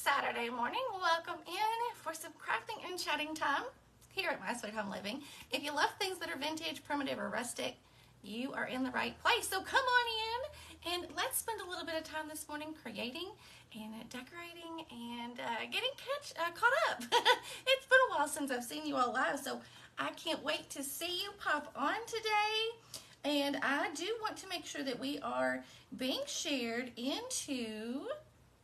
Saturday morning. Welcome in for some crafting and chatting time here at My Sweet Home Living. If you love things that are vintage, primitive, or rustic, you are in the right place. So come on in and let's spend a little bit of time this morning creating and decorating and getting caught up. It's been a while since I've seen you all live, so I can't wait to see you pop on today. And I do want to make sure that we are being shared into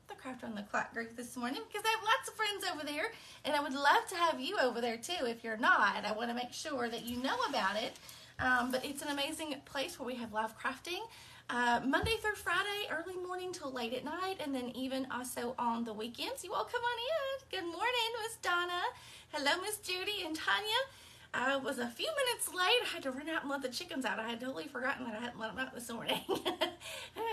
the Craft on the Clock group this morning, because I have lots of friends over there, and I would love to have you over there too. If you're not, I want to make sure that you know about it. But it's an amazing place where we have live crafting Monday through Friday, early morning till late at night, and then even also on the weekends. You all come on in. Good morning, Miss Donna. Hello, Miss Judy and Tanya. I was a few minutes late. I had to run out and let the chickens out. I had totally forgotten that I hadn't let them out this morning.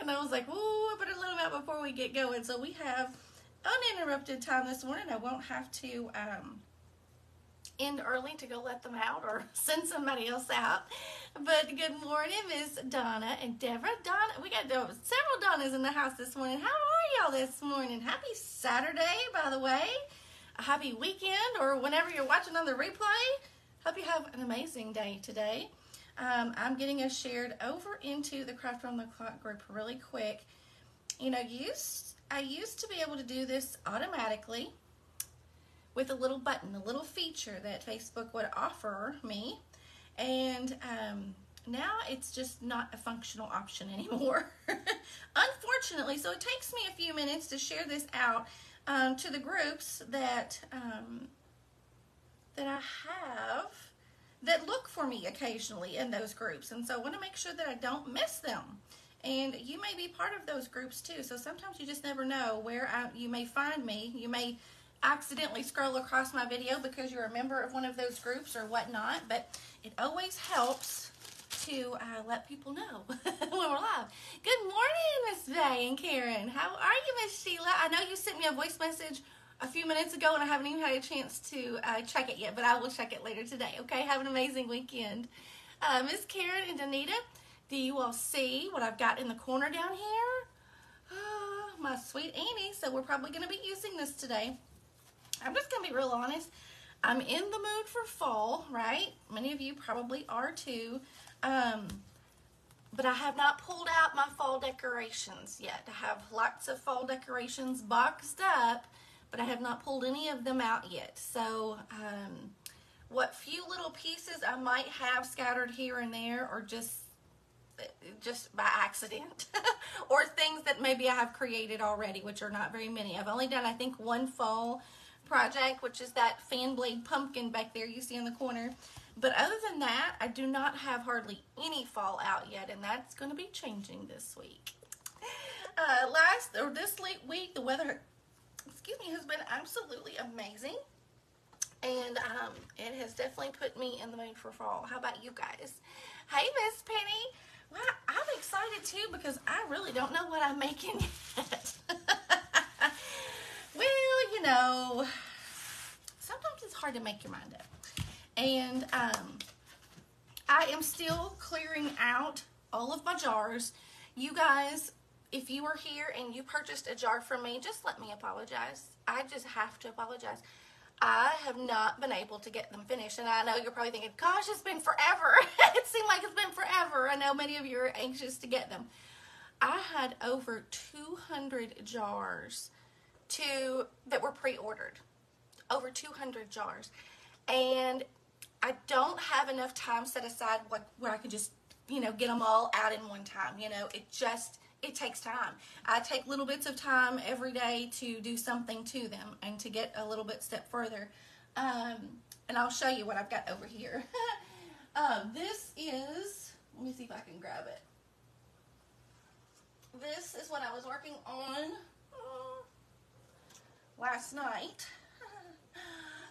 And I was like, oh, I better let them out before we get going. So we have uninterrupted time this morning. I won't have to end early to go let them out or send somebody else out. But good morning, Miss Donna and Deborah. Donna, we got several Donnas in the house this morning. How are y'all this morning? Happy Saturday, by the way. A happy weekend, or whenever you're watching on the replay. Hope you have an amazing day today. I'm getting us shared over into the Craft on the Clock group really quick. You know, I used to be able to do this automatically with a little button, a little feature that Facebook would offer me. And now it's just not a functional option anymore, unfortunately. So it takes me a few minutes to share this out to the groups that I have that look for me occasionally in those groups. And so I want to make sure that I don't miss them. And you may be part of those groups too. So sometimes you just never know where you may find me. You may accidentally scroll across my video because you're a member of one of those groups or whatnot. But it always helps to let people know when we're live. Good morning, Miss Vay and Karen. How are you, Miss Sheila? I know you sent me a voice message a few minutes ago, and I haven't even had a chance to check it yet, but I will check it later today, okay? Have an amazing weekend. Miss Karen and Danita, do you all see what I've got in the corner down here? My sweet Annie, so we're probably going to be using this today. I'm just going to be real honest. I'm in the mood for fall, right? Many of you probably are too. But I have not pulled out my fall decorations yet. I have lots of fall decorations boxed up, but I have not pulled any of them out yet. So what few little pieces I might have scattered here and there are just by accident or things that maybe I have created already, which are not very many. I've only done, I think, one fall project, which is that fan blade pumpkin back there you see in the corner. But other than that, I do not have hardly any fall out yet, and that's going to be changing this week. This week, the weather, has been absolutely amazing, and it has definitely put me in the mood for fall. How about you guys? Hey, Miss Penny. Well, I'm excited too because I really don't know what I'm making yet. Well, you know, sometimes it's hard to make your mind up, and I am still clearing out all of my jars. You guys, if you were here and you purchased a jar from me, just let me apologize. I just have to apologize. I have not been able to get them finished. And I know you're probably thinking, gosh, it's been forever. It seemed like it's been forever. I know many of you are anxious to get them. I had over 200 jars that were pre-ordered. Over 200 jars. And I don't have enough time set aside where I could just, get them all out in one time. It takes time. I take little bits of time every day to do something to them and to get a little bit step further. And I'll show you what I've got over here. This is, let me see if I can grab it. This is what I was working on last night.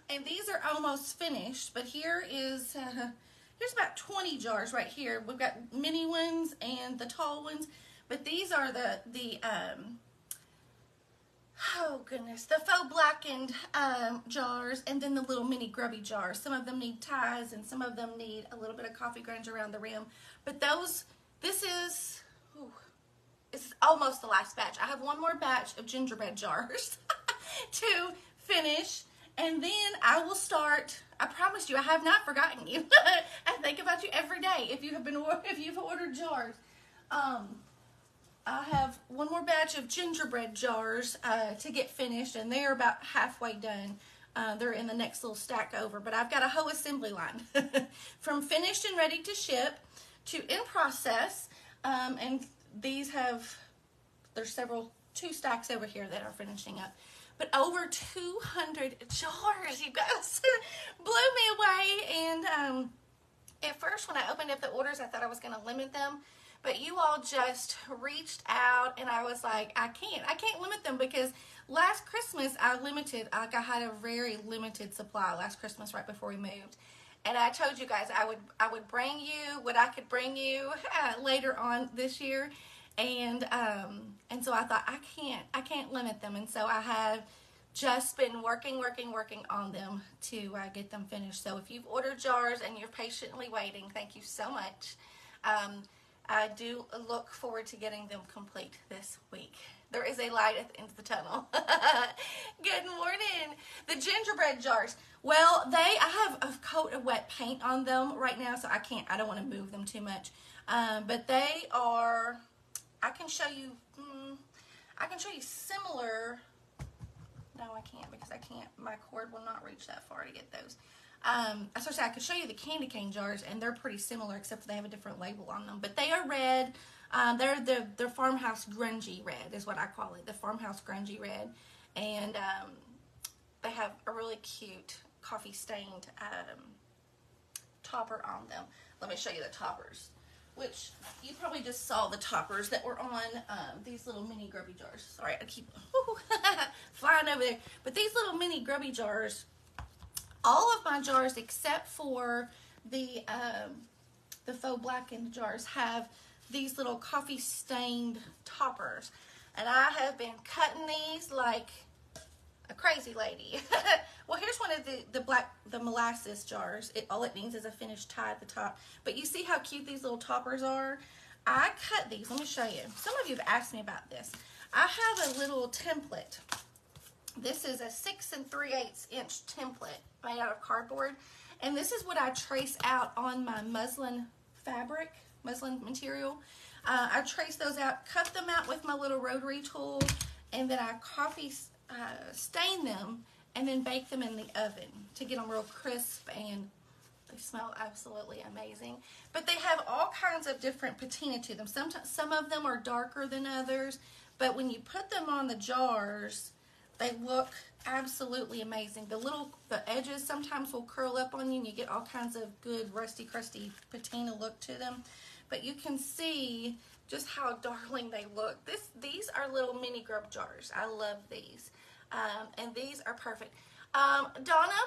And these are almost finished, but here's about 20 jars right here. We've got mini ones and the tall ones. But these are the faux blackened jars, and then the little mini grubby jars. Some of them need ties, and some of them need a little bit of coffee grounds around the rim. But this is almost the last batch. I have one more batch of gingerbread jars. to finish. And then I will start. I promise you, I have not forgotten you. I think about you every day if you've ordered jars. I have one more batch of gingerbread jars to get finished, and they're about halfway done. They're in the next little stack over, but I've got a whole assembly line from finished and ready to ship to in process. And these there's two stacks over here that are finishing up. But over 200 jars, you guys, blew me away. And at first when I opened up the orders, I thought I was going to limit them. But you all just reached out, and I was like, I can't limit them, because last Christmas I had a very limited supply last Christmas right before we moved. And I told you guys I would bring you what I could bring you later on this year. And so I thought I can't limit them, and so I have just been working on them to get them finished. So if you've ordered jars and you're patiently waiting, thank you so much. I do look forward to getting them complete this week. There is a light at the end of the tunnel. Good morning. The gingerbread jars. Well, I have a coat of wet paint on them right now, so I don't want to move them too much. But they are, I can show you similar. No, I can't, because my cord will not reach that far to get those. I could show you the candy cane jars, and they're pretty similar, except for they have a different label on them. But they are red. They're farmhouse grungy red is what I call it, the farmhouse grungy red. And they have a really cute coffee stained topper on them. Let me show you the toppers, which you probably just saw the toppers that were on these little mini grubby jars. Sorry, I keep flying over there. But these little mini grubby jars, all of my jars except for the faux blackened jars have these little coffee stained toppers. And I have been cutting these like a crazy lady. Well, here's one of the molasses jars. All it needs is a finished tie at the top. But you see how cute these little toppers are? I cut these. Let me show you. Some of you have asked me about this. I have a little template. This is a 6 3/8 inch template made out of cardboard. And this is what I trace out on my muslin fabric, muslin material. I trace those out, cut them out with my little rotary tool, and then I coffee stain them and then bake them in the oven to get them real crisp, and they smell absolutely amazing. But they have all kinds of different patina to them. Sometimes some of them are darker than others, but when you put them on the jars, they look absolutely amazing. The edges sometimes will curl up on you, and you get all kinds of good rusty, crusty patina look to them. But you can see just how darling they look. These are little mini grub jars. I love these. And these are perfect. Donna,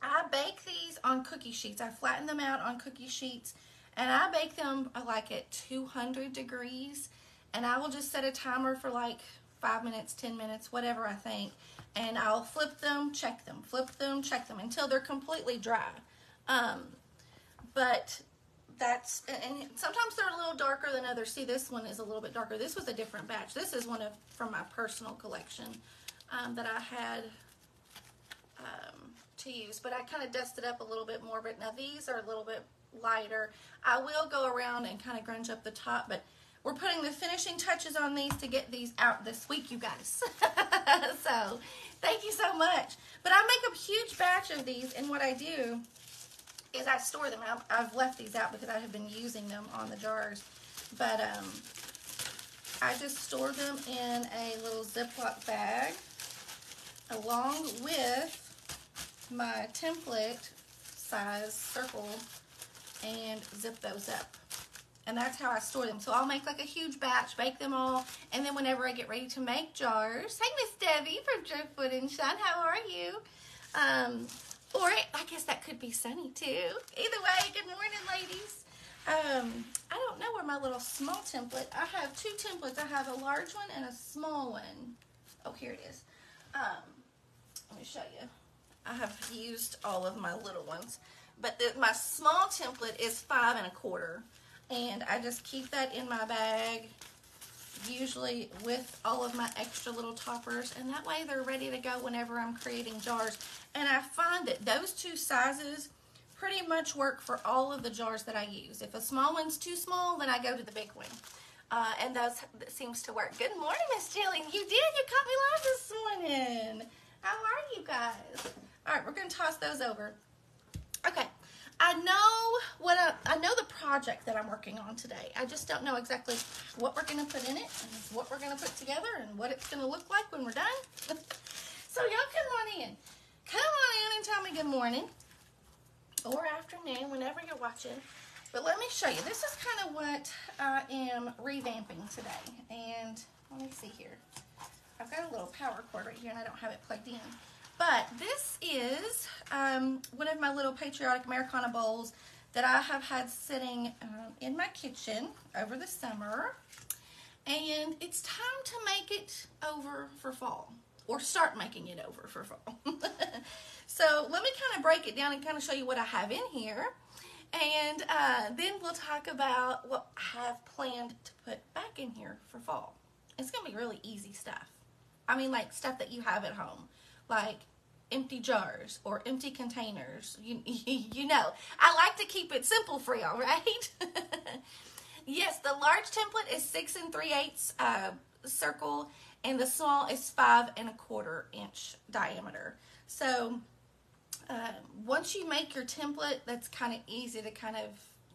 I bake these on cookie sheets. I flatten them out on cookie sheets, and I bake them like at 200 degrees. And I will just set a timer for like 5 minutes, 10 minutes, whatever I think. And I'll flip them, check them, flip them, check them until they're completely dry. But and sometimes they're a little darker than others. See, this one is a little bit darker. This was a different batch. This is one from my personal collection that I had to use. But I kind of dusted up a little bit more. But now these are a little bit lighter. I will go around and kind of grunge up the top, but we're putting the finishing touches on these to get these out this week, you guys. So, thank you so much. But I make a huge batch of these, and what I do is I store them. I've left these out because I have been using them on the jars. But I just store them in a little Ziploc bag along with my template size circle and zip those up. And that's how I store them. So I'll make like a huge batch, bake them all, and then whenever I get ready to make jars, hey Miss Debbie from Driftwood and Shine, how are you? Or I guess that could be Sunny too. Either way, good morning, ladies. I don't know where my little small template. I have two templates. I have a large one and a small one. Oh, here it is. Let me show you. I have used all of my little ones, but my small template is 5 1/4. And I just keep that in my bag usually with all of my extra little toppers, and that way they're ready to go whenever I'm creating jars. And I find that those two sizes pretty much work for all of the jars that I use. If a small one's too small, then I go to the big one. And that seems to work. Good morning, Miss Jillian. You did. You caught me live this morning. How are you guys? All right, we're going to toss those over. Okay. I know the project that I'm working on today. I just don't know exactly what we're going to put in it and what we're going to put together and what it's going to look like when we're done. So y'all come on in. Come on in and tell me good morning or afternoon, whenever you're watching. But let me show you. This is kind of what I am revamping today. And let me see here. I've got a little power cord right here and I don't have it plugged in. But this is one of my little patriotic Americana bowls that I have had sitting in my kitchen over the summer. And it's time to make it over for fall, or start making it over for fall. So let me kind of break it down and kind of show you what I have in here. And then we'll talk about what I have planned to put back in here for fall. It's going to be really easy stuff. I mean, like stuff that you have at home. Like empty jars or empty containers. You know, I like to keep it simple for y'all, right? Yes, the large template is 6 3/8 circle, and the small is 5 1/4 inch diameter. So once you make your template, that's kind of easy to kind of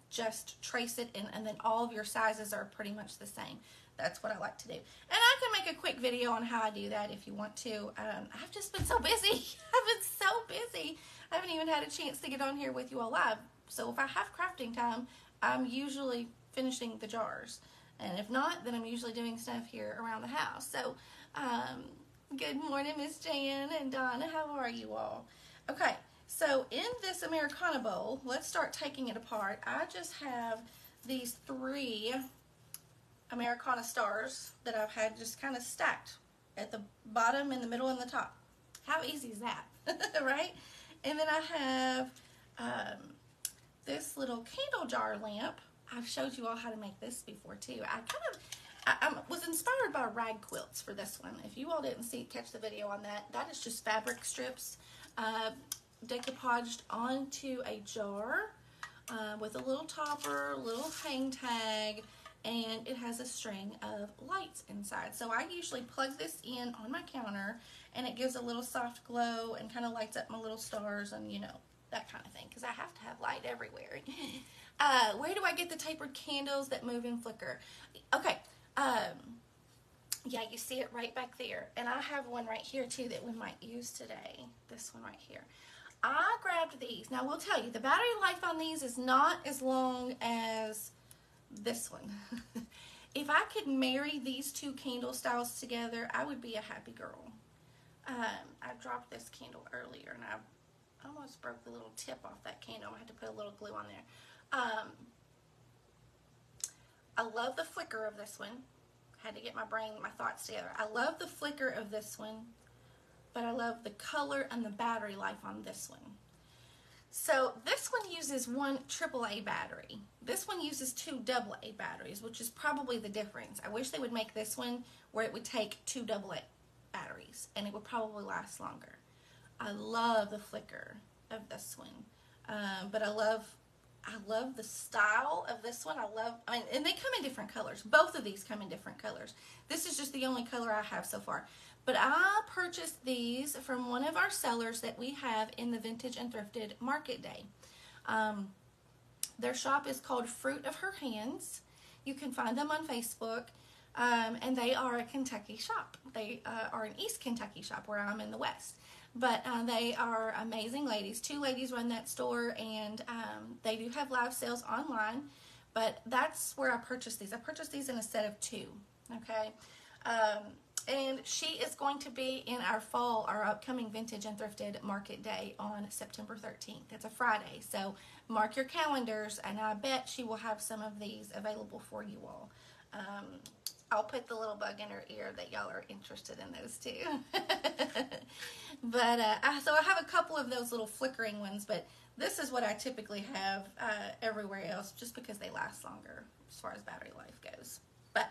just trace it, and then all of your sizes are pretty much the same. That's what I like to do. And I can make a quick video on how I do that if you want to. I've just been so busy. I've been so busy. I haven't even had a chance to get on here with you all live. So if I have crafting time, I'm usually finishing the jars. And if not, then I'm usually doing stuff here around the house. So good morning, Miss Jan and Donna. How are you all? Okay, so in this Americana bowl, let's start taking it apart. I just have these 3 Americana stars that I've had just kind of stacked at the bottom, in the middle, and the top. How easy is that? Right? And then I have this little candle jar lamp. I've showed you all how to make this before too. I was inspired by rag quilts for this one. If you all didn't catch the video on that, that is just fabric strips decoupaged onto a jar with a little topper, a little hang tag, and it has a string of lights inside. So I usually plug this in on my counter, and it gives a little soft glow and kind of lights up my little stars and, you know, that kind of thing, because I have to have light everywhere. Where do I get the tapered candles that move and flicker? Okay, yeah, you see it right back there. And I have one right here, too, that we might use today. This one right here. I grabbed these. Now, we'll tell you, the battery life on these is not as long as this one. If I could marry these 2 candle styles together, I would be a happy girl. I dropped this candle earlier, and I almost broke the little tip off that candle. I had to put a little glue on there. I love the flicker of this one. Had to get my thoughts together. I love the flicker of this one, but I love the color and the battery life on this one. So this one uses 1 AAA battery. This one uses 2 AA batteries, which is probably the difference. I wish they would make this one where it would take 2 AA batteries, and it would probably last longer. I love the flicker of this one, but I love the style of this one. And they come in different colors. Both of these come in different colors. This is just the only color I have so far. But I purchased these from one of our sellers that we have in the Vintage and Thrifted Market Day. Their shop is called Fruit of Her Hands. You can find them on Facebook. And they are a Kentucky shop. They are an East Kentucky shop, where I'm in the West. But they are amazing ladies. 2 ladies run that store, and they do have live sales online. But that's where I purchased these. I purchased these in a set of 2, okay? And she is going to be in our upcoming Vintage and Thrifted Market Day on September 13th. It's a Friday, so mark your calendars, and I bet she will have some of these available for you all. I'll put the little bug in her ear that y'all are interested in those too. But so I have a couple of those little flickering ones, but this is what I typically have everywhere else, just because they last longer as far as battery life goes. But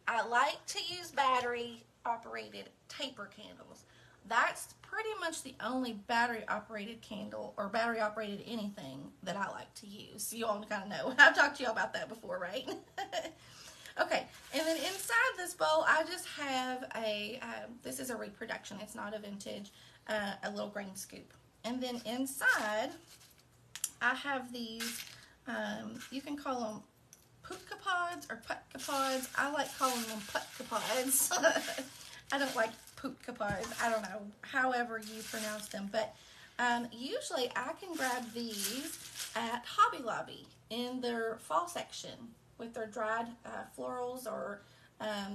I like to use battery operated taper candles. That's pretty much the only battery operated candle or battery operated anything that I like to use. You all kind of know. I've talked to you about that before, right? Okay, and then inside this bowl, I just have this is a reproduction. It's not a vintage, a little grain scoop. And then inside, I have these, you can call them putka pods or putka pods. I like calling them putka pods. I don't like putka pods. I don't know, however you pronounce them. But usually I can grab these at Hobby Lobby in their fall section with their dried florals or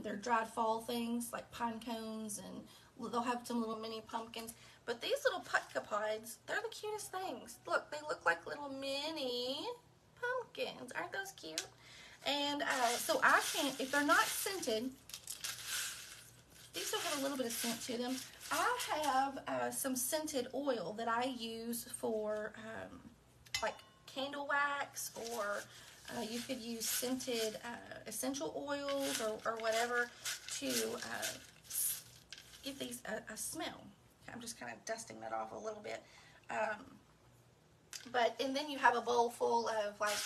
their dried fall things like pine cones, and they'll have some little mini pumpkins. But these little putka pods, they're the cutest things. Look, they look like little mini pumpkins. Aren't those cute? And so I can, if they're not scented, these still have a little bit of scent to them. I have some scented oil that I use for like candle wax, or you could use scented essential oils or whatever to give these a smell. I'm just kind of dusting that off a little bit. And then you have a bowl full of like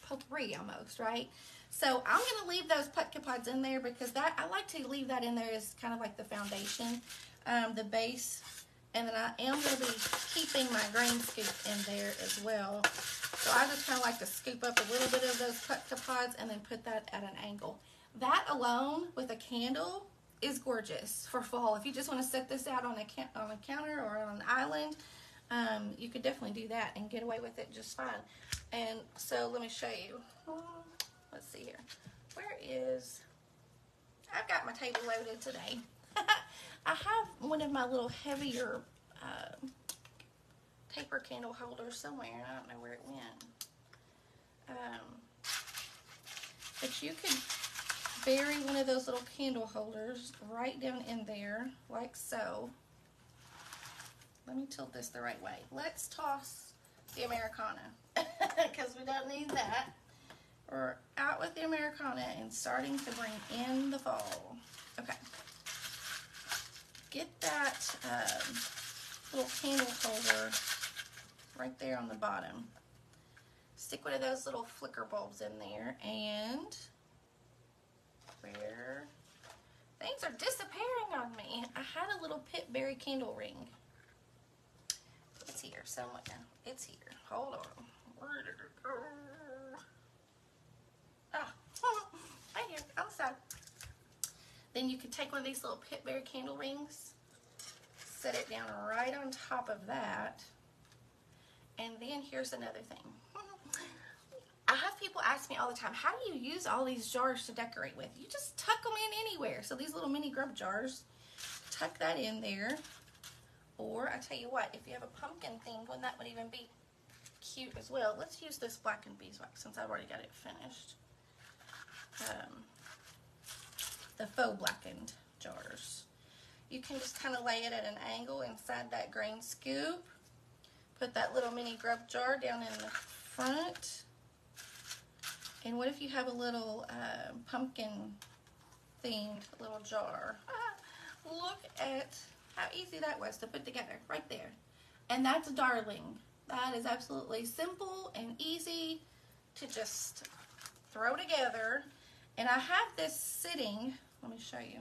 potpourri almost, right? So I'm going to leave those putka pods in there because I like to leave that in there as kind of like the foundation, the base. And then I am going to be keeping my grain scoop in there as well. So I just kind of like to scoop up a little bit of those putka pods and then put that at an angle. That alone with a candle is gorgeous for fall. If you just want to set this out on a counter or on an island, you could definitely do that and get away with it just fine. And so let me show you. Let's see here. I've got my table loaded today. I have one of my little heavier taper candle holders somewhere. I don't know where it went. But you could bury one of those little candle holders right down in there, like so. Let me tilt this the right way. Let's toss the Americana, because we don't need that. We're out with the Americana and starting to bring in the fall. Okay. Get that little candle holder right there on the bottom. Stick one of those little flicker bulbs in there, and where things are disappearing on me. I had a little pitberry candle ring. It's here somewhere. It's here. Hold on. Where did it go? Oh, right here on the side. Then you could take one of these little pitberry candle rings, set it down right on top of that, and then here's another thing. I have people ask me all the time, how do you use all these jars to decorate with? You just tuck them in anywhere. So these little mini grub jars, tuck that in there. Or I tell you what, if you have a pumpkin themed one, that would even be cute as well. Let's use this blackened beeswax since I've already got it finished. The faux blackened jars. You can just kind of lay it at an angle inside that grain scoop. Put that little mini grub jar down in the front. And what if you have a little pumpkin themed little jar? Look at how easy that was to put together right there. And that's darling. That is absolutely simple and easy to just throw together. And I have this sitting, let me show you.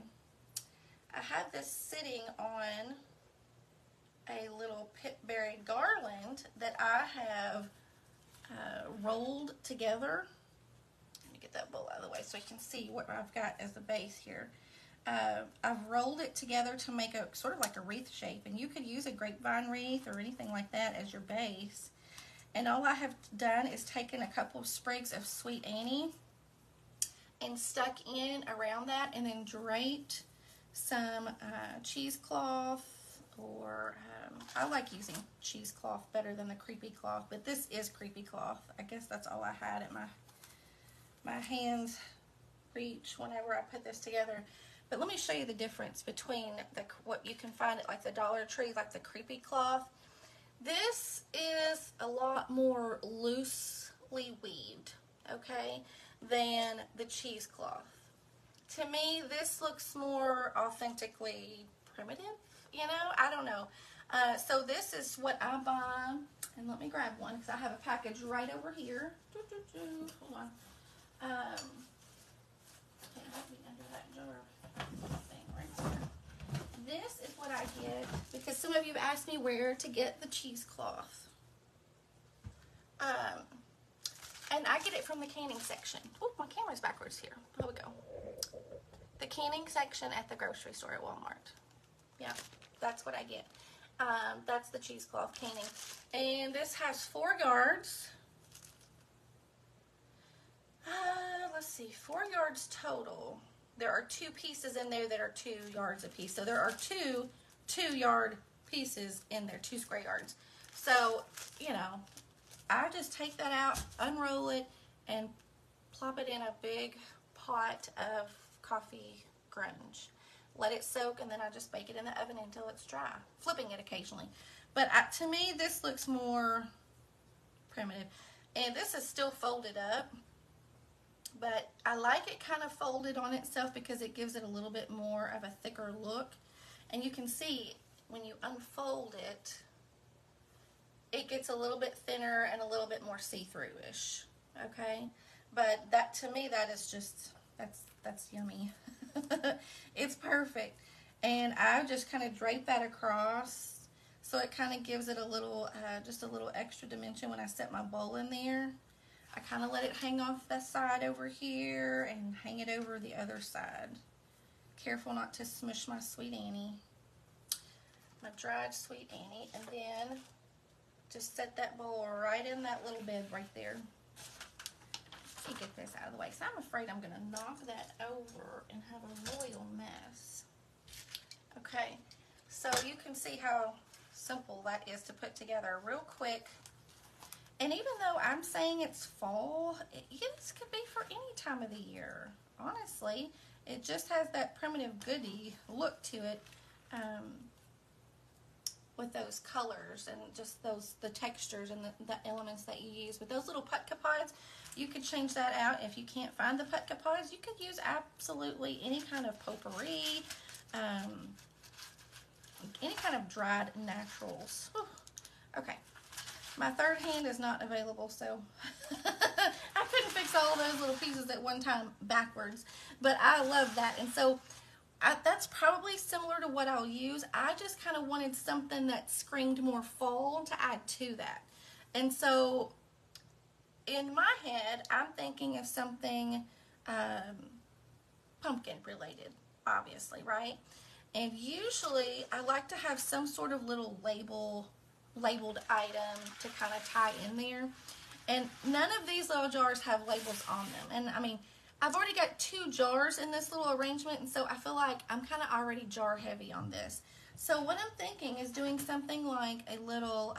I have this sitting on a little pitberry garland that I have rolled together. Let me get that bowl out of the way so you can see what I've got as the base here. I've rolled it together to make a sort of like a wreath shape, and you could use a grapevine wreath or anything like that as your base. And all I have done is taken a couple of sprigs of Sweet Annie and stuck in around that, and then draped some cheesecloth, or I like using cheesecloth better than the creepy cloth, but this is creepy cloth. I guess that's all I had at my hands reach whenever I put this together. But let me show you the difference between what you can find at like the Dollar Tree, like the creepy cloth. This is a lot more loosely weaved, okay, than the cheesecloth. to me, this looks more authentically primitive, you know? I don't know. So this is what I buy. And let me grab one because I have a package right over here. Hold on. Can't help me under that jar thing right there. This is what I get because some of you have asked me where to get the cheesecloth. And I get it from the canning section. Oh, my camera's backwards here. There we go. The canning section at the grocery store at Walmart. Yeah, that's what I get. That's the cheesecloth canning. And this has 4 yards. Let's see, 4 yards total. There are 2 pieces in there that are 2 yards a piece. So there are 2 2-yard pieces in there, 2 square yards. So, you know, I just take that out, unroll it, and plop it in a big pot of coffee grunge. Let it soak, and then I just bake it in the oven until it's dry, flipping it occasionally. But to me, this looks more primitive. And this is still folded up, but I like it kind of folded on itself because it gives it a little bit more of a thicker look. And you can see when you unfold it, it gets a little bit thinner and a little bit more see-through-ish, okay? But that, to me, that is just, that's yummy. It's perfect. And I just kind of drape that across so it kind of gives it a little, just a little extra dimension when I set my bowl in there. I kind of let it hang off the side over here and hang it over the other side. Careful not to smush my Sweet Annie, my dried Sweet Annie, and then just set that bowl right in that little bed right there. Let me get this out of the way. So I'm afraid I'm going to knock that over and have a royal mess. Okay, so you can see how simple that is to put together real quick. And even though I'm saying it's fall, this could be for any time of the year. Honestly, it just has that primitive goodie look to it. With those colors and just the textures and the elements that you use. With those little putka pods, you could change that out. If you can't find the putka pods, you could use absolutely any kind of potpourri, any kind of dried naturals. Whew. Okay, my third hand is not available, so I couldn't fix all those little pieces at one time backwards, but I love that. And so that's probably similar to what I'll use. I just kind of wanted something that screamed more fall to add to that. And so in my head, I'm thinking of something pumpkin related, obviously, right? And usually I like to have some sort of little labeled item to kind of tie in there. And none of these little jars have labels on them. And I mean, I've already got 2 jars in this little arrangement, and so I feel like I'm kind of already jar heavy on this. So what I'm thinking is doing something like a little,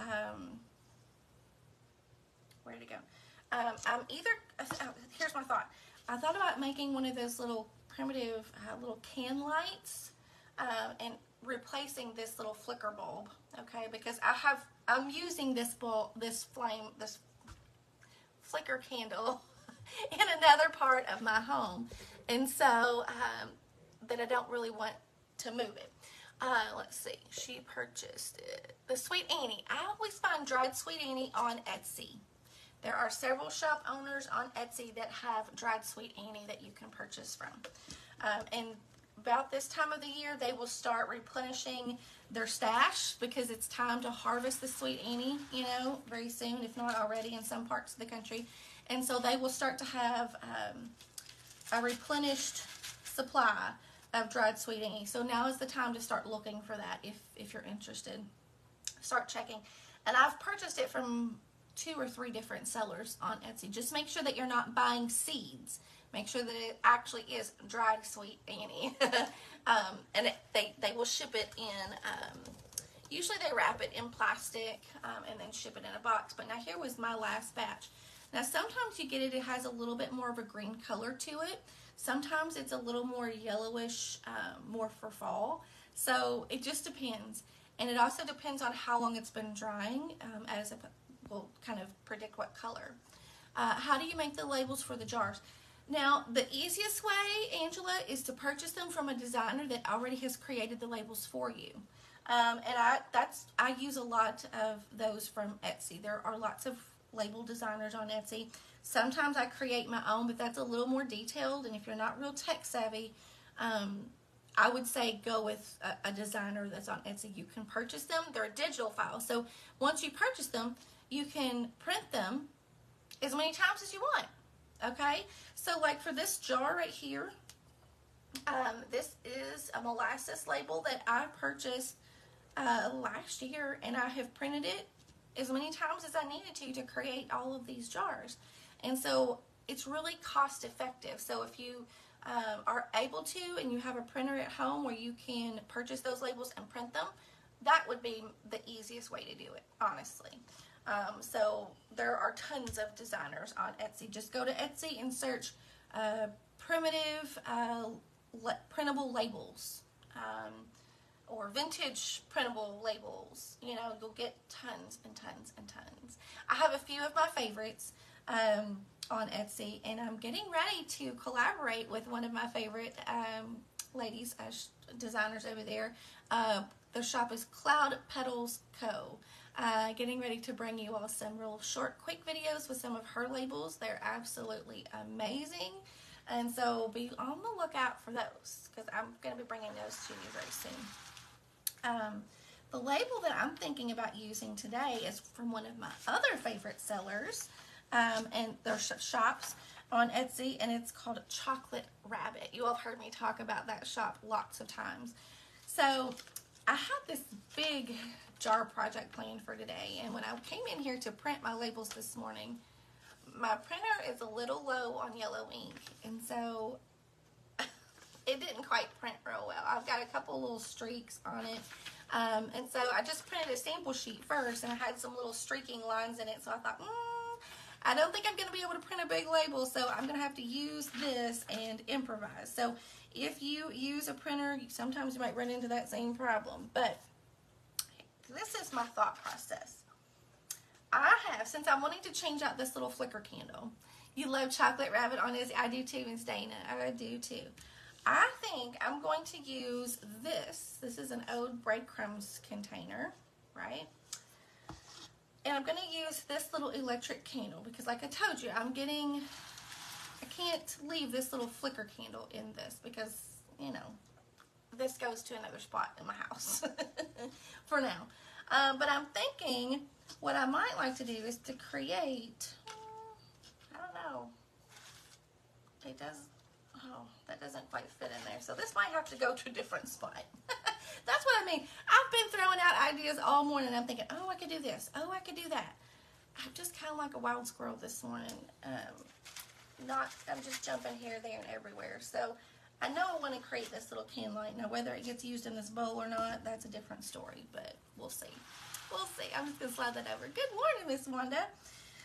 where'd it go? Here's my thought. I thought about making one of those little primitive little can lights and replacing this little flicker bulb, okay? Because I'm using this flicker candle in another part of my home, and so that I don't really want to move it. Let's see, she purchased it. The Sweet Annie. I always find dried Sweet Annie on Etsy. There are several shop owners on Etsy that have dried Sweet Annie that you can purchase from. And about this time of the year, they will start replenishing their stash because it's time to harvest the Sweet Annie, you know, very soon, if not already in some parts of the country. And so they will start to have a replenished supply of dried Sweet Annie. So now is the time to start looking for that if you're interested. Start checking. And I've purchased it from 2 or 3 different sellers on Etsy. Just make sure that you're not buying seeds. Make sure that it actually is dried Sweet Annie. And they will ship it in, usually they wrap it in plastic and then ship it in a box. But now here was my last batch. Now sometimes you get it, it has a little bit more of a green color to it. Sometimes it's a little more yellowish, more for fall. So it just depends. And it also depends on how long it's been drying, will kind of predict what color. How do you make the labels for the jars? Now, the easiest way, Angela, is to purchase them from a designer that already has created the labels for you. And I use a lot of those from Etsy. There are lots of label designers on Etsy. Sometimes I create my own, but that's a little more detailed. And if you're not real tech savvy, I would say go with a designer that's on Etsy. You can purchase them. They're a digital file. So once you purchase them, you can print them as many times as you want. Okay? So like for this jar right here, this is a molasses label that I purchased last year, and I have printed it as many times as I needed to create all of these jars. And so it's really cost effective. So if you are able to and you have a printer at home where you can purchase those labels and print them, that would be the easiest way to do it, honestly. So there are tons of designers on Etsy. Just go to Etsy and search primitive printable labels, or vintage printable labels. You know, you'll get tons and tons and tons. I have a few of my favorites on Etsy, and I'm getting ready to collaborate with one of my favorite ladies, designers over there. Their shop is Cloud Petals Co. Getting ready to bring you all some real short, quick videos with some of her labels. They're absolutely amazing. And so be on the lookout for those, because I'm going to be bringing those to you very soon. The label that I'm thinking about using today is from one of my other favorite sellers, and their shops on Etsy, and it's called Chocolate Rabbit. You all have heard me talk about that shop lots of times. So I had this big jar project planned for today, and when I came in here to print my labels this morning, my printer is a little low on yellow ink, and so it didn't quite print real well. I've got a couple little streaks on it, and so I just printed a sample sheet first, and I had some little streaking lines in it, so I thought, I don't think I'm going to be able to print a big label, so I'm going to have to use this and improvise. So if you use a printer, sometimes you might run into that same problem, but this is my thought process. I have, since I'm wanting to change out this little flicker candle. You love Chocolate Rabbit on this. I do too, Miss Dana. I do too. I think I'm going to use this. This is an old breadcrumbs container, right? And I'm going to use this little electric candle because, like I told you, I can't leave this little flicker candle in this because, you know, this goes to another spot in my house for now. But I'm thinking what I might like to do is to create, I don't know, that doesn't quite fit in there. So this might have to go to a different spot. That's what I mean. I've been throwing out ideas all morning. I'm thinking, oh, I could do this. Oh, I could do that. I'm just kind of like a wild squirrel this morning. I'm just jumping here, there, and everywhere. So I know I want to create this little can light. Now, whether it gets used in this bowl or not, that's a different story, but we'll see. We'll see. I'm just going to slide that over. Good morning, Miss Wanda.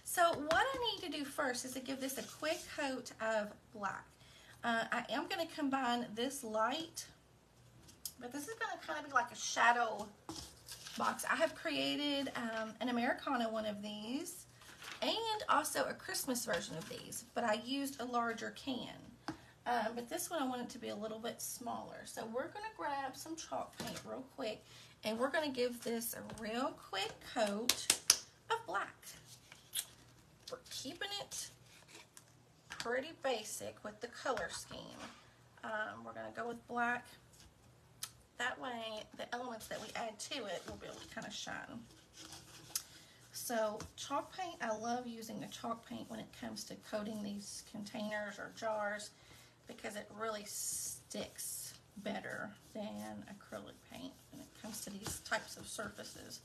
So what I need to do first is to give this a quick coat of black. I am going to combine this light, but this is going to kind of be like a shadow box. I have created an Americana one of these and also a Christmas version of these, but I used a larger can. But this one I want it to be a little bit smaller. So we're going to grab some chalk paint real quick, and we're going to give this a real quick coat of black. We're keeping it pretty basic with the color scheme. We're going to go with black. That way the elements that we add to it will be able to kind of shine. So chalk paint, I love using the chalk paint when it comes to coating these containers or jars because it really sticks better than acrylic paint when it comes to these types of surfaces.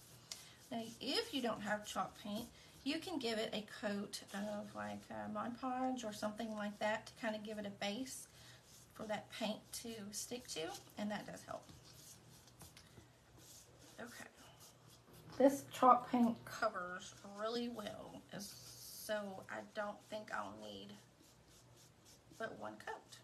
Now, if you don't have chalk paint, you can give it a coat of like Mod Podge or something like that to kind of give it a base for that paint to stick to, and that does help. Okay. This chalk paint covers really well, so I don't think I'll need but one coat.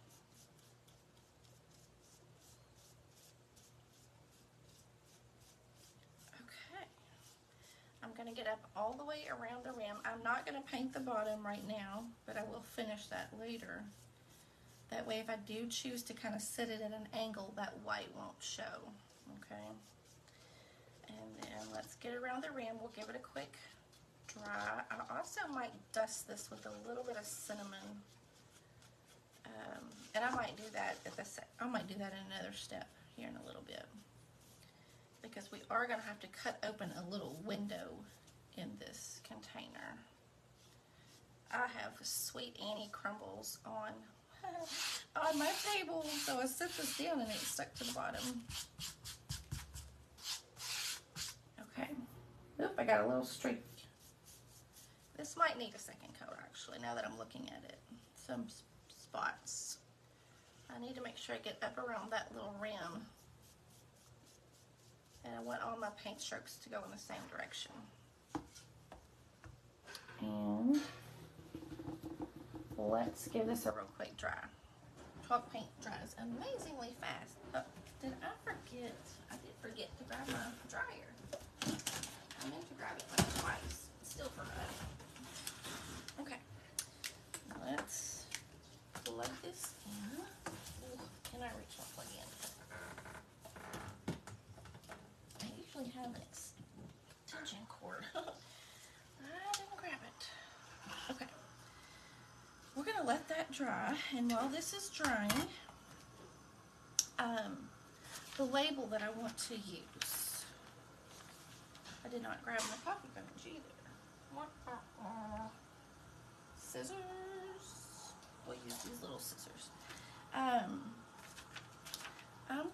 I'm going to get up all the way around the rim. I'm not going to paint the bottom right now, but I will finish that later. That way if I do choose to kind of sit it at an angle, that white won't show, okay? And then let's get around the rim. We'll give it a quick dry. I also might dust this with a little bit of cinnamon. And I might do that I might do that in another step here in a little bit, because we are going to have to cut open a little window in this container. I have Sweet Annie crumbles on my table, so I set this down and it stuck to the bottom. Okay. Oop, I got a little streak. This might need a second coat, actually, now that I'm looking at it. Some spots. I need to make sure I get up around that little rim. And I want all my paint strokes to go in the same direction. And let's give this a real quick dry. Chalk paint dries amazingly fast. Oh, did I forget? I did forget to grab my dryer. I meant to grab it like twice. Still forgot. Okay. Let's plug this in. Ooh, can I reach my plug in? I usually have an extension cord. I didn't grab it. Okay. We're going to let that dry, and while this is drying, the label that I want to use, I did not grab my coffee sponge either. Scissors. We'll use these little scissors. I'm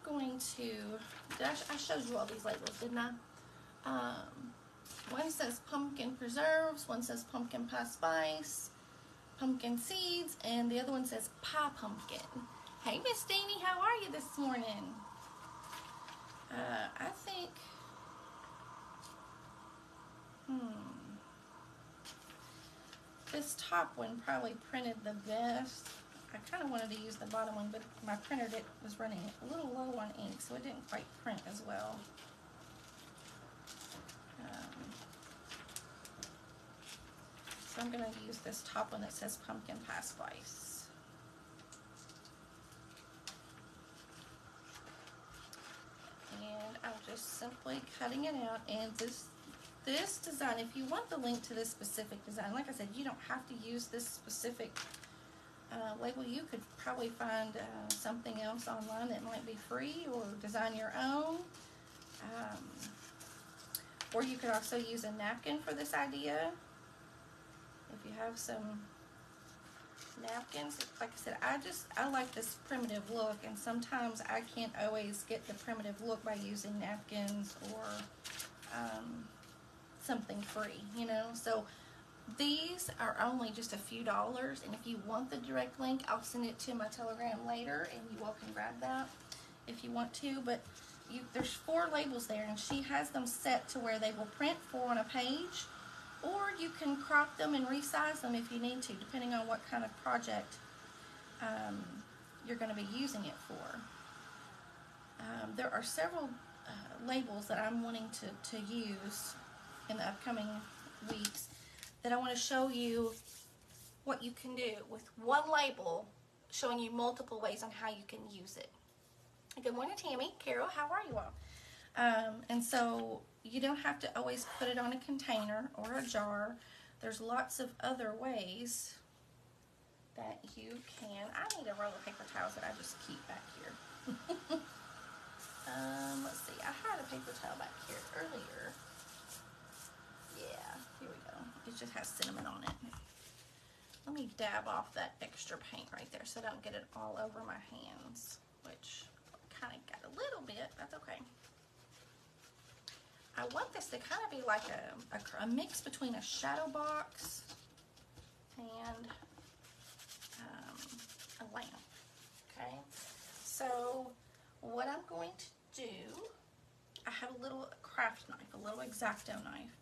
going to, I showed you all these labels, didn't I? One says pumpkin preserves, one says pumpkin pie spice, pumpkin seeds, and the other one says pie pumpkin. Hey, Miss Deanie, how are you this morning? I think, this top one probably printed the best. I kind of wanted to use the bottom one, but my printer was running a little low on ink, so it didn't quite print as well. So I'm going to use this top one that says pumpkin pie spice. And I'm just simply cutting it out. And this design, if you want the link to this specific design, like I said, you don't have to use this specific label. You could probably find something else online that might be free, or design your own. Or you could also use a napkin for this idea. If you have some napkins, like I said, I like this primitive look, and sometimes I can't always get the primitive look by using napkins or something free, you know. So these are only just a few dollars, and if you want the direct link, I'll send it to my Telegram later, and you all can grab that if you want to. But there's 4 labels there, and she has them set to where they will print 4 on a page, or you can crop them and resize them if you need to, depending on what kind of project you're going to be using it for. There are several labels that I'm wanting to use in the upcoming weeks that I want to show you what you can do with one label, showing you multiple ways on how you can use it. Good morning, Tammy. Carol, how are you all? And so you don't have to always put it on a container or a jar. There's lots of other ways that you can. I need a roll of paper towels that I just keep back here. Let's see. I had a paper towel back here earlier. Yeah, here we go. It just has cinnamon on it. Let me dab off that extra paint right there so I don't get it all over my hands, which kind of got a little bit. That's okay. I want this to kind of be like a mix between a shadow box and a lamp. Okay, so what I'm going to do, I have a little craft knife, a little X-Acto knife,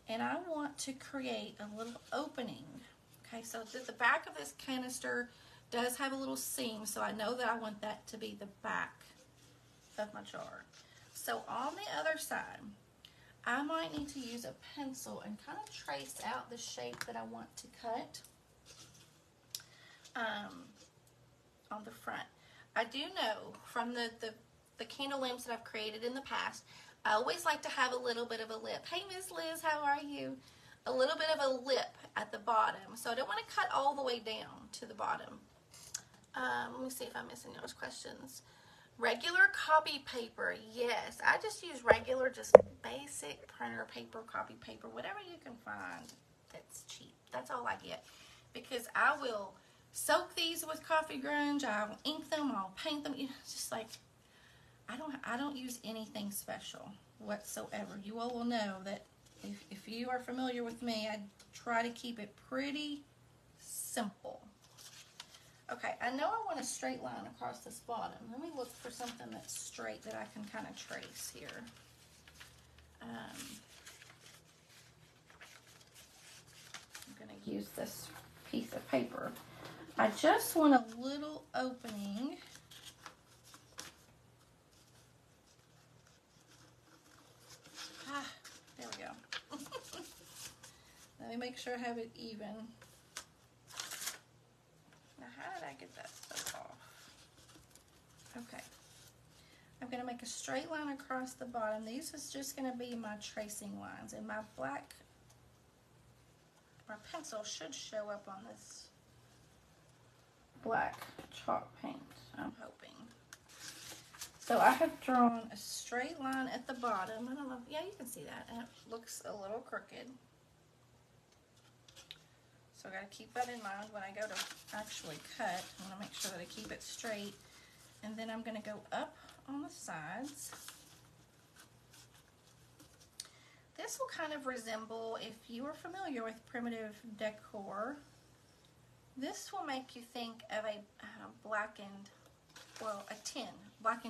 and I want to create a little opening. Okay, so the back of this canister does have a little seam, so I know that I want that to be the back of my jar. So on the other side, I might need to use a pencil and kind of trace out the shape that I want to cut on the front. I do know from the candle lamps that I've created in the past, I always like to have a little bit of a lip. Hey, Miss Liz, how are you? A little bit of a lip at the bottom. So I don't want to cut all the way down to the bottom. Let me see if I'm missing those questions. Regular copy paper, yes. I just use regular, just basic printer paper, copy paper, whatever you can find that's cheap. That's all I get. Because I will soak these with coffee grunge, I'll ink them, I'll paint them. It's just like, I don't use anything special whatsoever. You all will know that if you are familiar with me, I try to keep it pretty simple. Okay, I know I want a straight line across this bottom. Let me look for something that's straight that I can kind of trace here. I'm going to use this piece of paper. I just want a little opening. There we go. Let me make sure I have it even. Now, how did I get that stuff off? Okay. I'm going to make a straight line across the bottom. These is just going to be my tracing lines. And my pencil should show up on this black chalk paint, I'm hoping. So I have drawn a straight line at the bottom. I don't know. Yeah, you can see that. It looks a little crooked. So I got to keep that in mind when I go to actually cut. I want to make sure that I keep it straight. And then I'm going to go up on the sides. This will kind of resemble, if you are familiar with primitive decor, this will make you think of a blackened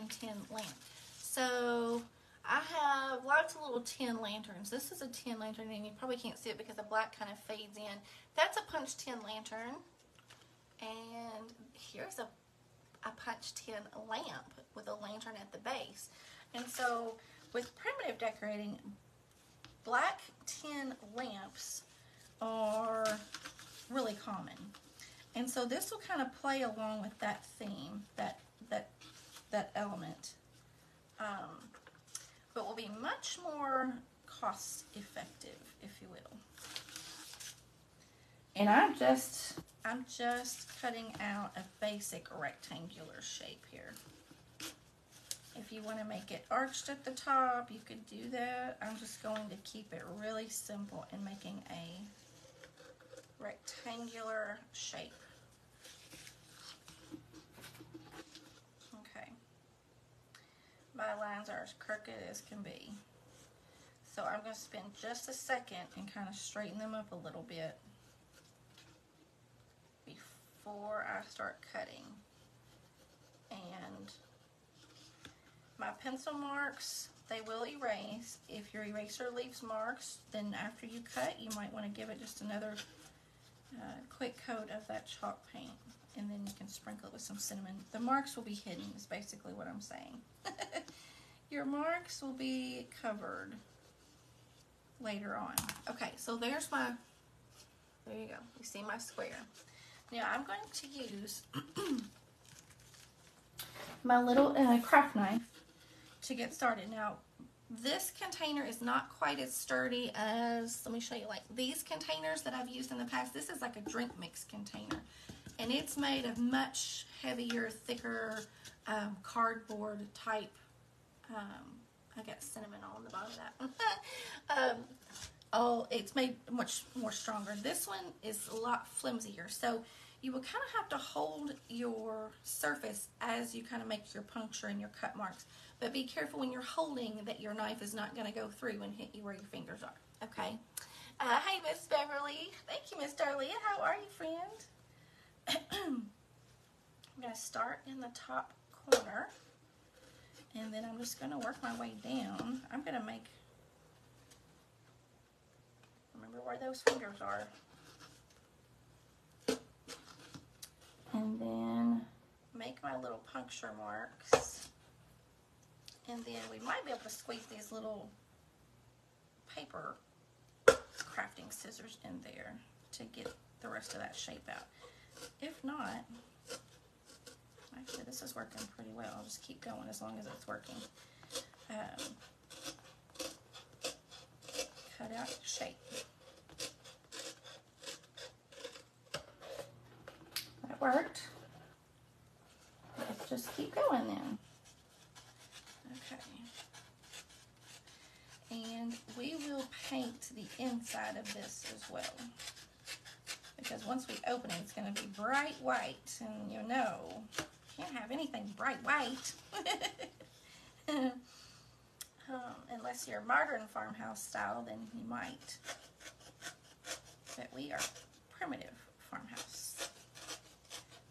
tin lamp. So I have lots of little tin lanterns. This is a tin lantern, and you probably can't see it because the black kind of fades in. That's a punch tin lantern, and here's a punch tin lamp with a lantern at the base. And so with primitive decorating, black tin lamps are really common. And so this will kind of play along with that theme, that element, but will be much more cost effective, if you will. And I'm just cutting out a basic rectangular shape here. If you want to make it arched at the top, you could do that. I'm just going to keep it really simple and making a rectangular shape. Okay. My lines are as crooked as can be. So I'm going to spend just a second and kind of straighten them up a little bit before I start cutting. And my pencil marks, they will erase. If your eraser leaves marks, then after you cut, you might want to give it just another quick coat of that chalk paint, and then you can sprinkle it with some cinnamon. The marks will be hidden, is basically what I'm saying. Your marks will be covered later on. Okay, so there's my, there you go. You see my square. Now I'm going to use my little craft knife to get started. Now, this container is not quite as sturdy as, let me show you, like these containers that I've used in the past. This is like a drink mix container, and it's made of much heavier, thicker cardboard type. I got cinnamon on the bottom of that. It's made much more stronger. This one is a lot flimsier, so you will kind of have to hold your surface as you kind of make your puncture and your cut marks. But be careful when you're holding that your knife is not going to go through and hit you where your fingers are. Okay. Hey, Miss Beverly. Thank you, Miss Darlia. How are you, friend? I'm going to start in the top corner, and then I'm just going to work my way down. I'm going to remember where those fingers are. And then make my little puncture marks. And then we might be able to squeeze these little paper crafting scissors in there to get the rest of that shape out. If not, Actually, this is working pretty well. I'll just keep going as long as it's working. Cut out the shape. That worked. Let's just keep going then. Okay. And we will paint the inside of this as well. Because once we open it, it's going to be bright white. And you know, you can't have anything bright white. Unless you're modern farmhouse style, then you might. But we are primitive farmhouse.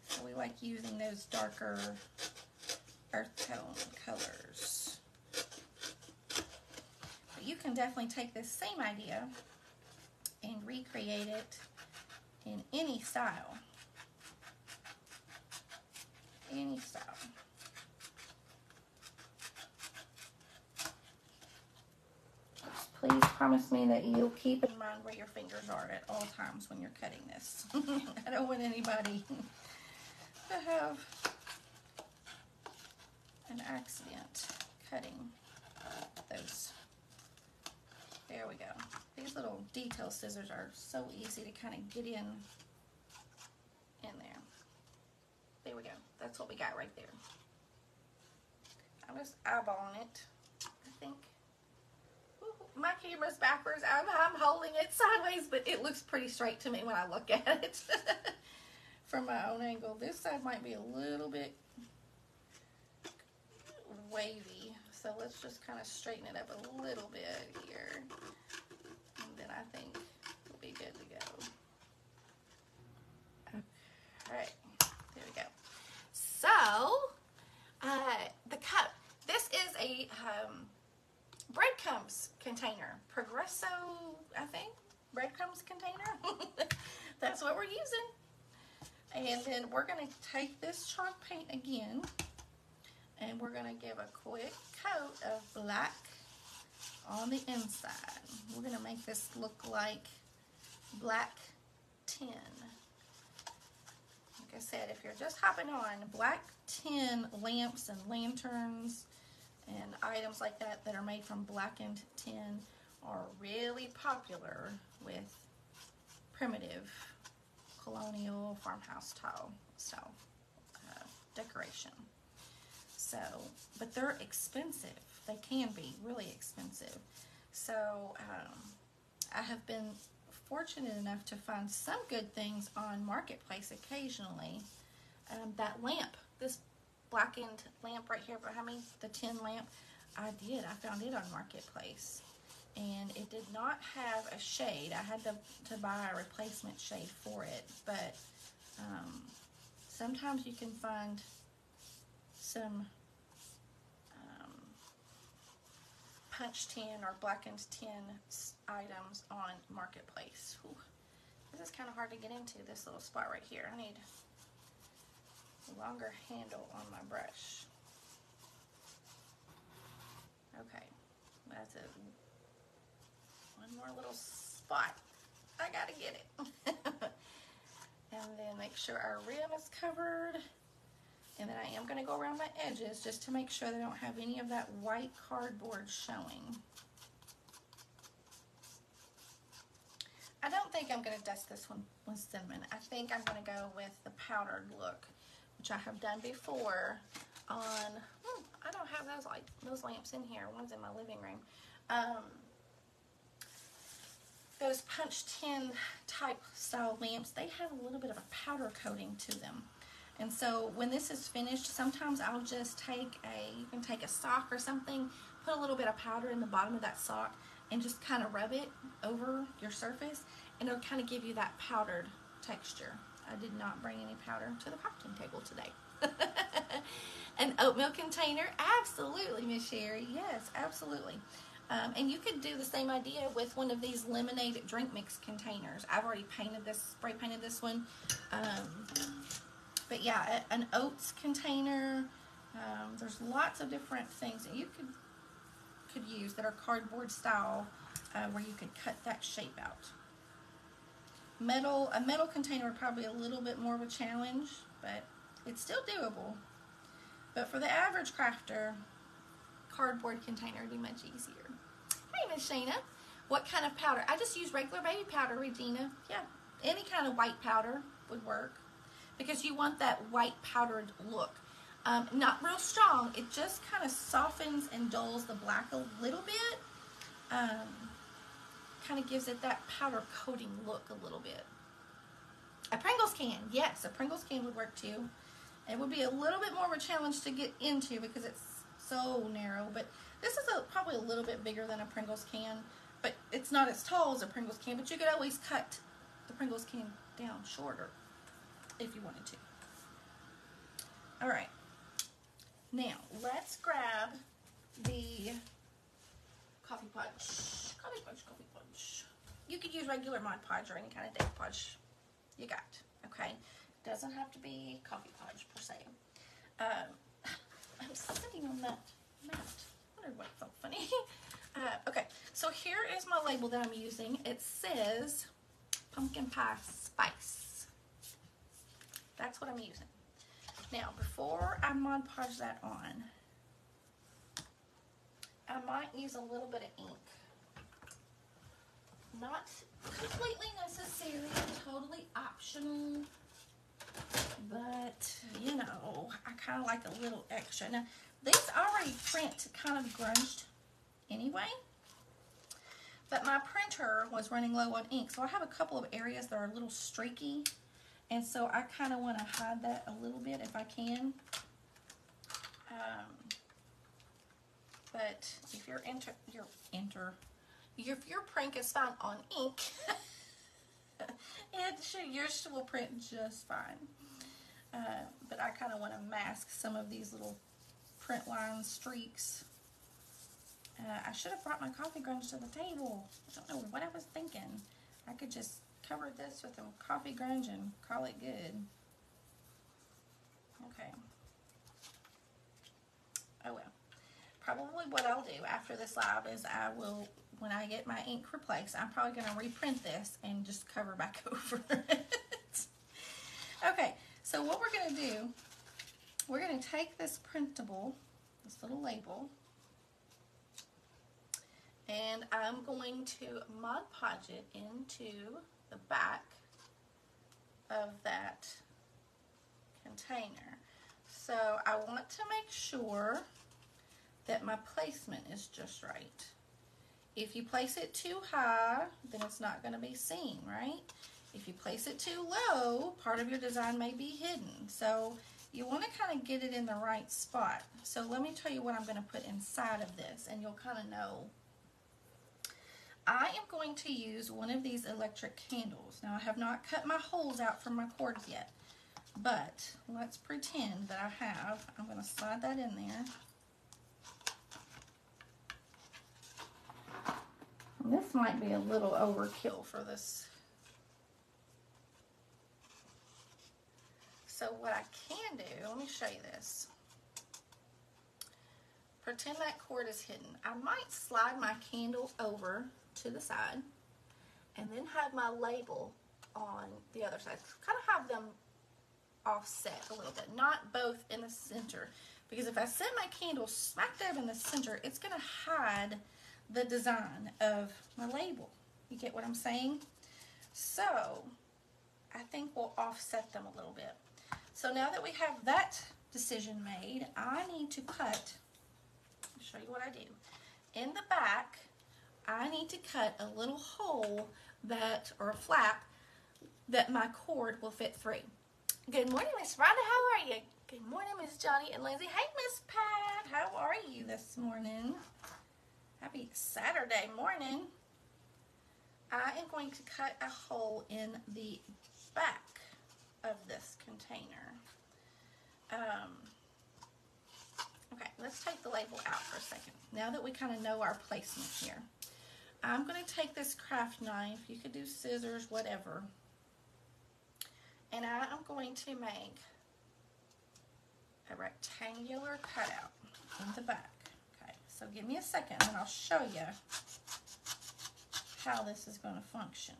So we like using those darker earth tone colors. But you can definitely take this same idea and recreate it in any style. Any style. Please promise me that you'll keep in mind where your fingers are at all times when you're cutting this. I don't want anybody to have an accident cutting those. There we go. These little detail scissors are so easy to kind of get in there. There we go. That's what we got right there. I'm just eyeballing it, I think. My camera's backwards. I'm holding it sideways, but it looks pretty straight to me when I look at it from my own angle. This side might be a little bit wavy, so let's just kind of straighten it up a little bit here, and then I think we'll be good to go. Okay, there we go. So, the cup. This is a breadcrumbs container. Progresso, I think. Breadcrumbs container. That's what we're using. And then we're going to take this chalk paint again, and we're going to give a quick coat of black on the inside. We're going to make this look like black tin. Like I said, if you're just hopping on, black tin lamps and lanterns and items like that that are made from blackened tin are really popular with primitive colonial farmhouse style decoration. So, but they're expensive. They can be really expensive. So I have been fortunate enough to find some good things on Marketplace occasionally. That lamp, this blackened lamp right here behind me, the tin lamp, I found it on Marketplace, and it did not have a shade. I had to buy a replacement shade for it, but sometimes you can find some punch tin or blackened tin items on Marketplace. Whew. This is kind of hard to get into, this little spot right here. I need a longer handle on my brush. Okay, that's it. One more little spot. I gotta get it. And then make sure our rim is covered. And then I am going to go around my edges just to make sure they don't have any of that white cardboard showing. I don't think I'm going to dust this one with cinnamon. I think I'm going to go with the powdered look, which I have done before on, I don't have those lamps in here. One's in my living room. Those punch tin type style lamps, they have a little bit of a powder coating to them. And so when this is finished, sometimes I'll just you can take a sock or something, put a little bit of powder in the bottom of that sock, and just kind of rub it over your surface, and it'll kind of give you that powdered texture. I did not bring any powder to the crafting table today. An oatmeal container, absolutely, Miss Sherry. Yes, absolutely. And you could do the same idea with one of these lemonade drink mix containers. I've already spray painted this one. But yeah, an oats container. There's lots of different things that you could use that are cardboard style, where you could cut that shape out. A metal container would probably be a little bit more of a challenge, but it's still doable. But for the average crafter, cardboard container would be much easier. Hey, Miss Shana. What kind of powder? I just use regular baby powder, Regina. Yeah, any kind of white powder would work because you want that white powdered look. Not real strong. It just kind of softens and dulls the black a little bit. Kind of gives it that powder coating look a little bit. A Pringles can. Yes, a Pringles can would work too. It would be a little bit more of a challenge to get into because it's so narrow, but this is probably a little bit bigger than a Pringles can, but it's not as tall as a Pringles can, but you could always cut the Pringles can down shorter if you wanted to. All right, now let's grab the Coffee Podge. Coffee Podge, Coffee Podge. You could use regular Mod Podge or any kind of Decor Podge you got, okay? Doesn't have to be Coffee Podge per se. I'm sitting on that mat. I wondered what felt funny. Okay, so here is my label that I'm using. It says pumpkin pie spice. That's what I'm using. Now, before I Mod Podge that on, I might use a little bit of ink. Not completely necessary, totally optional. But, you know, I kind of like a little extra. Now, these already print kind of grunged anyway. But my printer was running low on ink. So I have a couple of areas that are a little streaky. And so I kind of want to hide that a little bit if I can. But if your print is fine on ink, yours will print just fine. But I kind of want to mask some of these little print line streaks. I should have brought my coffee grunge to the table. I don't know what I was thinking. I could just cover this with some coffee grunge and call it good. Okay. Oh well. Probably what I'll do after this live is I will, when I get my ink replaced, I'm probably going to reprint this and just cover back over it. Okay, so what we're going to do, we're going to take this printable, this little label, and I'm going to Mod Podge it into the back of that container. So I want to make sure that my placement is just right. If you place it too high, then it's not going to be seen, right? If you place it too low, part of your design may be hidden. So you want to kind of get it in the right spot. So let me tell you what I'm going to put inside of this, and you'll kind of know. I am going to use one of these electric candles. Now I have not cut my holes out from my cords yet, but let's pretend that I have. I'm going to slide that in there. This might be a little overkill for this. So what I can do, let me show you this. Pretend that cord is hidden. I might slide my candle over to the side and then have my label on the other side. Kind of have them offset a little bit, not both in the center. Because if I set my candle smack dab in the center, it's going to hide the design of my label. You get what I'm saying? So I think we'll offset them a little bit. So now that we have that decision made, I need to cut, I'll show you what I do. In the back, I need to cut a little hole that, or a flap, that my cord will fit through. Good morning, Miss Rhonda. How are you? Good morning, Miss Johnny and Lindsay. Hey, Miss Pat. How are you this morning? Happy Saturday morning. I am going to cut a hole in the back of this container. Okay, let's take the label out for a second. Now that we kind of know our placement here, I'm going to take this craft knife. You could do scissors, whatever. And I am going to make a rectangular cutout in the back. Okay, so give me a second and I'll show you how this is going to function.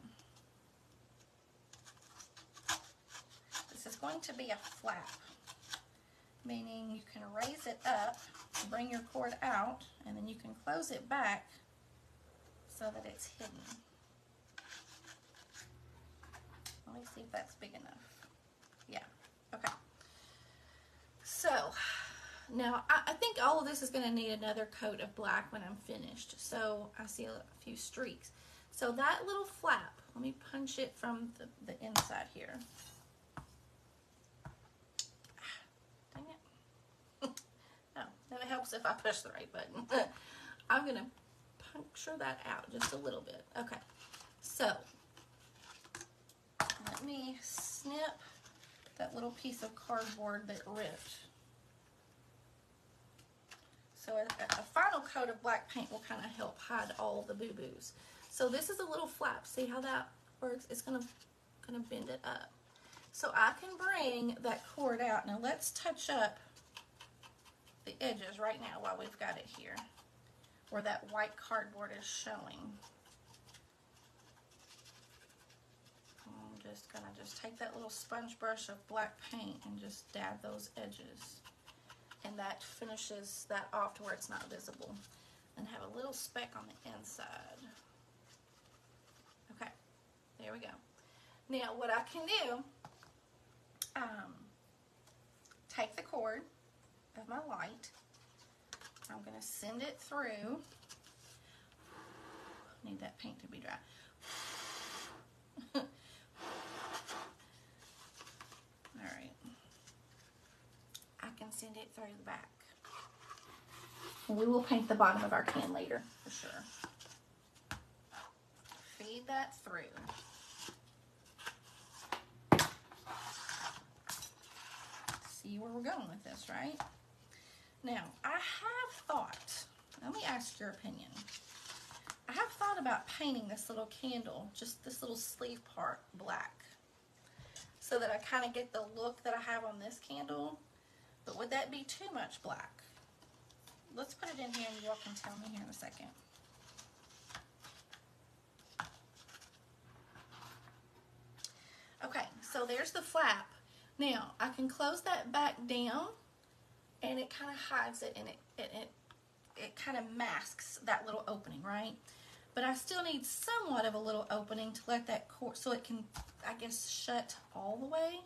This is going to be a flap. meaning you can raise it up, bring your cord out, and then you can close it back so that it's hidden. Let me see if that's big enough. Yeah, okay. So, now I think all of this is going to need another coat of black when I'm finished. So, I see a few streaks. So, that little flap, let me punch it from the inside here. Dang it. Oh, that helps if I push the right button. I'm going to puncture that out just a little bit. Okay, so let me snip that little piece of cardboard that ripped. So a final coat of black paint will kind of help hide all the boo-boos. So this is a little flap. See how that works? It's gonna bend it up. So I can bring that cord out. Now let's touch up the edges right now while we've got it here, where that white cardboard is showing. I'm just gonna take that little sponge brush of black paint and just dab those edges. And that finishes that off to where it's not visible. And have a little speck on the inside. Okay, there we go. Now what I can do, take the cord of my light. I'm going to send it through. Need that paint to be dry. Alright. I can send it through the back. We will paint the bottom of our can later, for sure. Feed that through. See where we're going with this, right? Now, I have thought, let me ask your opinion. I have thought about painting this little candle, just this little sleeve part, black, so that I kind of get the look that I have on this candle. But would that be too much black? Let's put it in here and you all can tell me here in a second. Okay, so there's the flap. Now, I can close that back down and it kind of hides it, and it kind of masks that little opening, right? But I still need somewhat of a little opening to let that cord, so it can, I guess, shut all the way.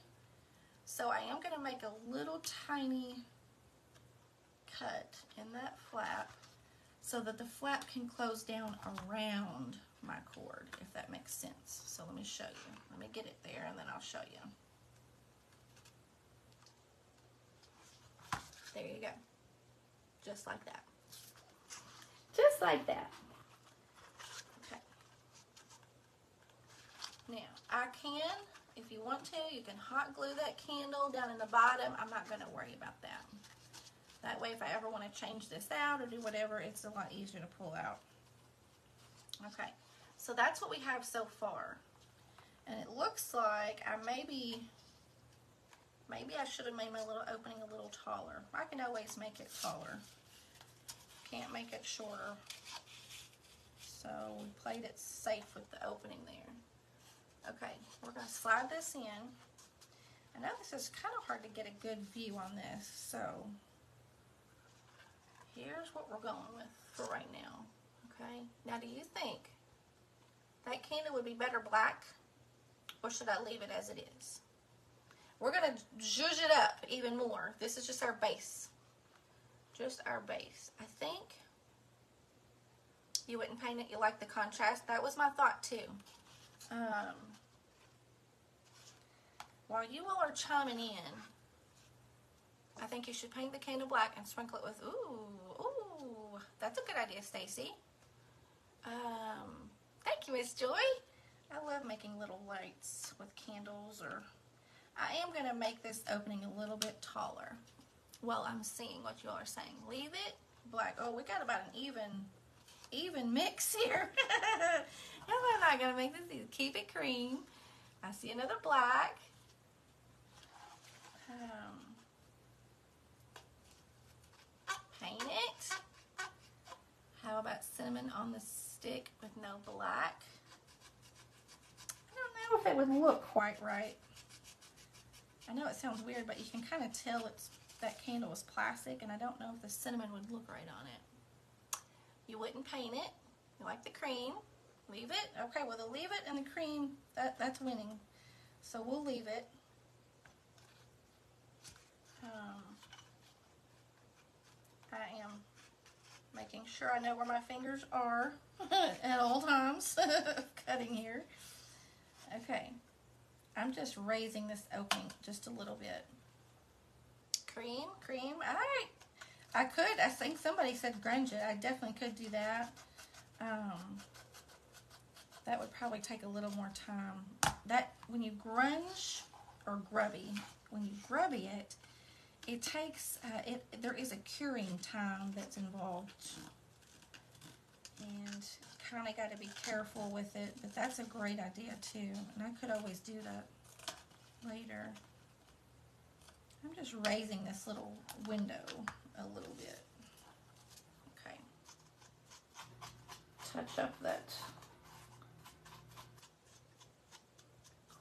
So I am going to make a little tiny cut in that flap so that the flap can close down around my cord, if that makes sense. So let me show you. Let me get it there and then I'll show you. There you go. Just like that. Just like that. Okay. Now, I can, if you want to, you can hot glue that candle down in the bottom. I'm not going to worry about that. That way, if I ever want to change this out or do whatever, it's a lot easier to pull out. Okay, so that's what we have so far. And it looks like I maybe I should have made my little opening a little taller. I can always make it taller. Can't make it shorter. So we played it safe with the opening there. Okay, we're going to slide this in. I know this is kind of hard to get a good view on this, so here's what we're going with for right now. Okay, now do you think that candle would be better black, or should I leave it as it is? We're going to zhuzh it up even more. This is just our base. Just our base. I think you wouldn't paint it. You like the contrast. That was my thought too. While you all are chiming in, I think you should paint the candle black and sprinkle it with, ooh, that's a good idea, Stacy. Thank you, Miss Joy. I love making little lights with candles. Or I am going to make this opening a little bit taller. Well, I'm seeing what you all are saying. Leave it black. Oh, we got about an even mix here. I'm not going to make this easy. Keep it cream. I see another black. Paint it. How about cinnamon on the stick with no black? I don't know if it would look quite right. I know it sounds weird, but you can kind of tell it's that candle was plastic, and I don't know if the cinnamon would look right on it. You wouldn't paint it. You like the cream. Leave it. Okay, well, the leave it and the cream, that's winning. So we'll leave it. I am making sure I know where my fingers are at all times cutting here. Okay, I'm just raising this opening just a little bit. Cream, all right. I think somebody said grunge it. I definitely could do that. That would probably take a little more time. That, when you grunge or grubby, when you grubby it, it takes, there is a curing time that's involved. And kind of got to be careful with it, but that's a great idea too. And I could always do that later. I'm just raising this little window a little bit. Okay. Touch up that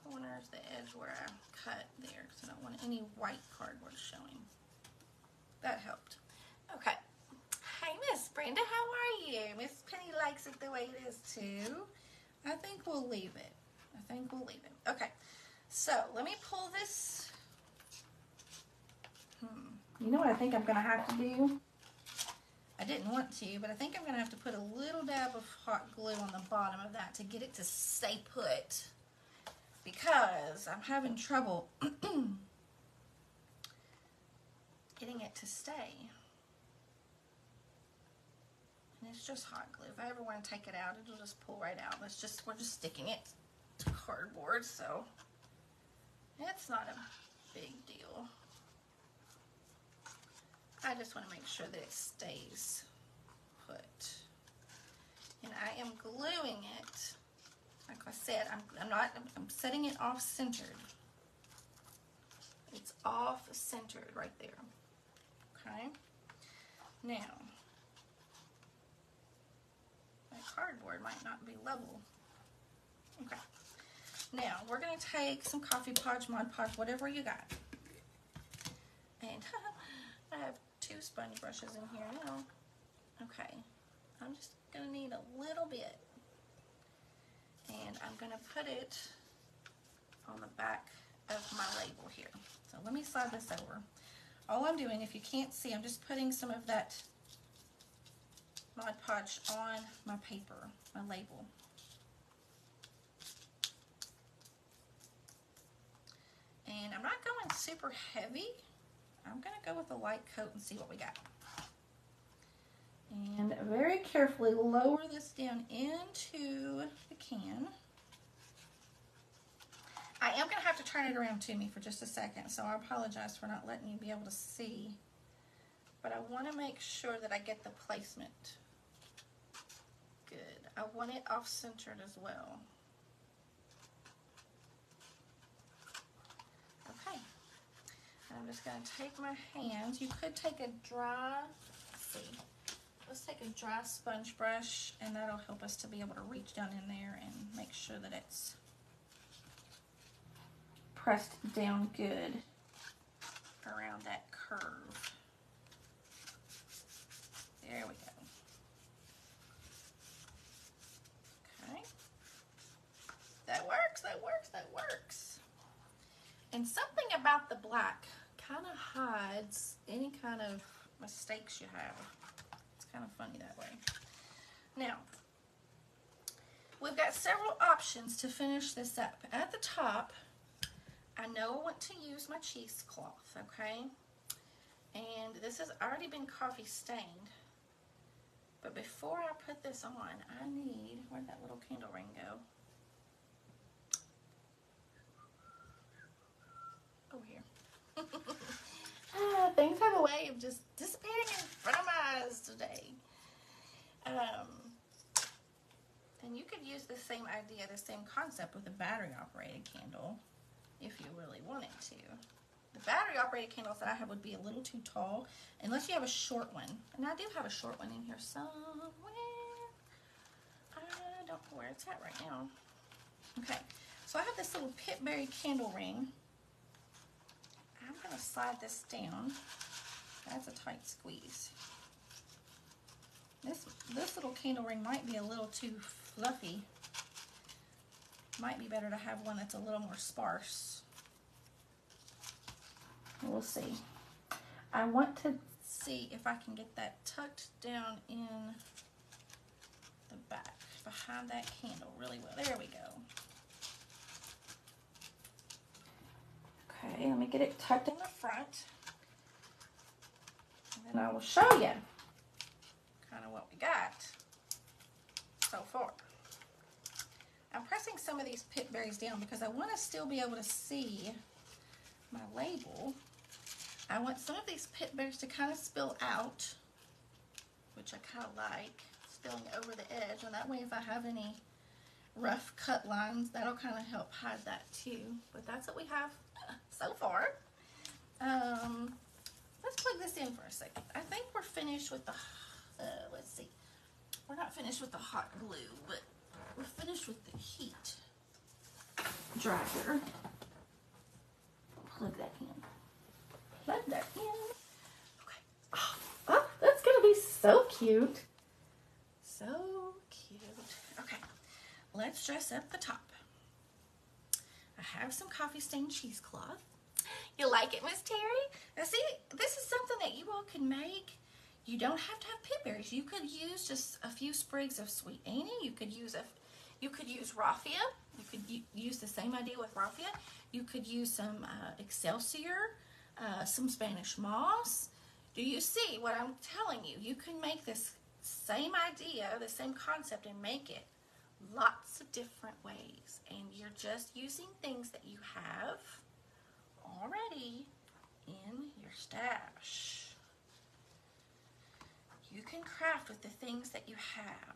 corners, the edge where I cut there, because I don't want any white cardboard showing. That helped. Okay. Hi, Miss Brenda, how are you? Miss Penny likes it the way it is too. I think we'll leave it. Okay, so let me pull this. You know what I think I'm gonna have to do? I didn't want to, but I think I'm gonna have to put a little dab of hot glue on the bottom of that to get it to stay put, because I'm having trouble getting it to stay. And it's just hot glue. If I ever want to take it out, it'll just pull right out. We're just sticking it to cardboard, so it's not a big deal. I just want to make sure that it stays put. And I am gluing it. Like I said, I'm setting it off centered. It's off centered right there. Okay. Now, my cardboard might not be level. Okay. Now, we're going to take some Coffee Podge, Mod Podge, whatever you got. And I have 2 sponge brushes in here now. Okay. I'm just going to need a little bit. And I'm going to put it on the back of my label here. So let me slide this over. All I'm doing, if you can't see, I'm just putting some of that Mod Podge on my paper, my label. And I'm not going super heavy. I'm going to go with a light coat and see what we got. And very carefully lower this down into the can. I am going to have to turn it around to me for just a second, so I apologize for not letting you be able to see. But I want to make sure that I get the placement good. I want it off-centered as well. Okay. I'm just going to take my hands. You could take a dry, let's see. Let's take a dry sponge brush, and that'll help us to be able to reach down in there and make sure that it's pressed down good around that curve. There we go. Okay. That works, that works, that works. And something about the black kind of hides any kind of mistakes you have. It's kind of funny that way. Now, we've got several options to finish this up. At the top, I know I want to use my cheesecloth, okay? And this has already been coffee stained. But before I put this on, I need, where'd that little candle ring go? Over here. Things have a way of just disappearing in front of my eyes today. And you could use the same idea, the same concept with a battery operated candle if you really wanted to. The battery operated candles that I have would be a little too tall unless you have a short one. And I do have a short one in here somewhere. I don't know where it's at right now. Okay, so I have this little pitberry candle ring. I'm going to slide this down That's a tight squeeze. This little candle ring might be a little too fluffy. Might be better to have one that's a little more sparse. We'll see. I want to see if I can get that tucked down in the back behind that candle really well. There we go. Okay, let me get it tucked in the front. And then I will show you kind of what we got so far. I'm pressing some of these pip berries down because I want to still be able to see my label. I want some of these pip berries to kind of spill out, which I kind of like, spilling over the edge, and that way if I have any rough cut lines, that'll kind of help hide that too. But that's what we have so far. Let's plug this in for a second. I think we're finished with the, let's see, we're not finished with the hot glue, but we're finished with the heat dryer. Plug that in. Plug that in. Okay. Oh, that's gonna be so cute. So cute. Okay, let's dress up the top. I have some coffee stained cheesecloth. You like it, Miss Terry? Now see, this is something that you all can make. You don't have to have pip berries. You could use just a few sprigs of Sweet Annie. You could use raffia. You could use the same idea with raffia. You could use some Excelsior, some Spanish moss. Do you see what I'm telling you? You can make this same idea, the same concept, and make it lots of different ways. And you're just using things that you have already in your stash. You can craft with the things that you have.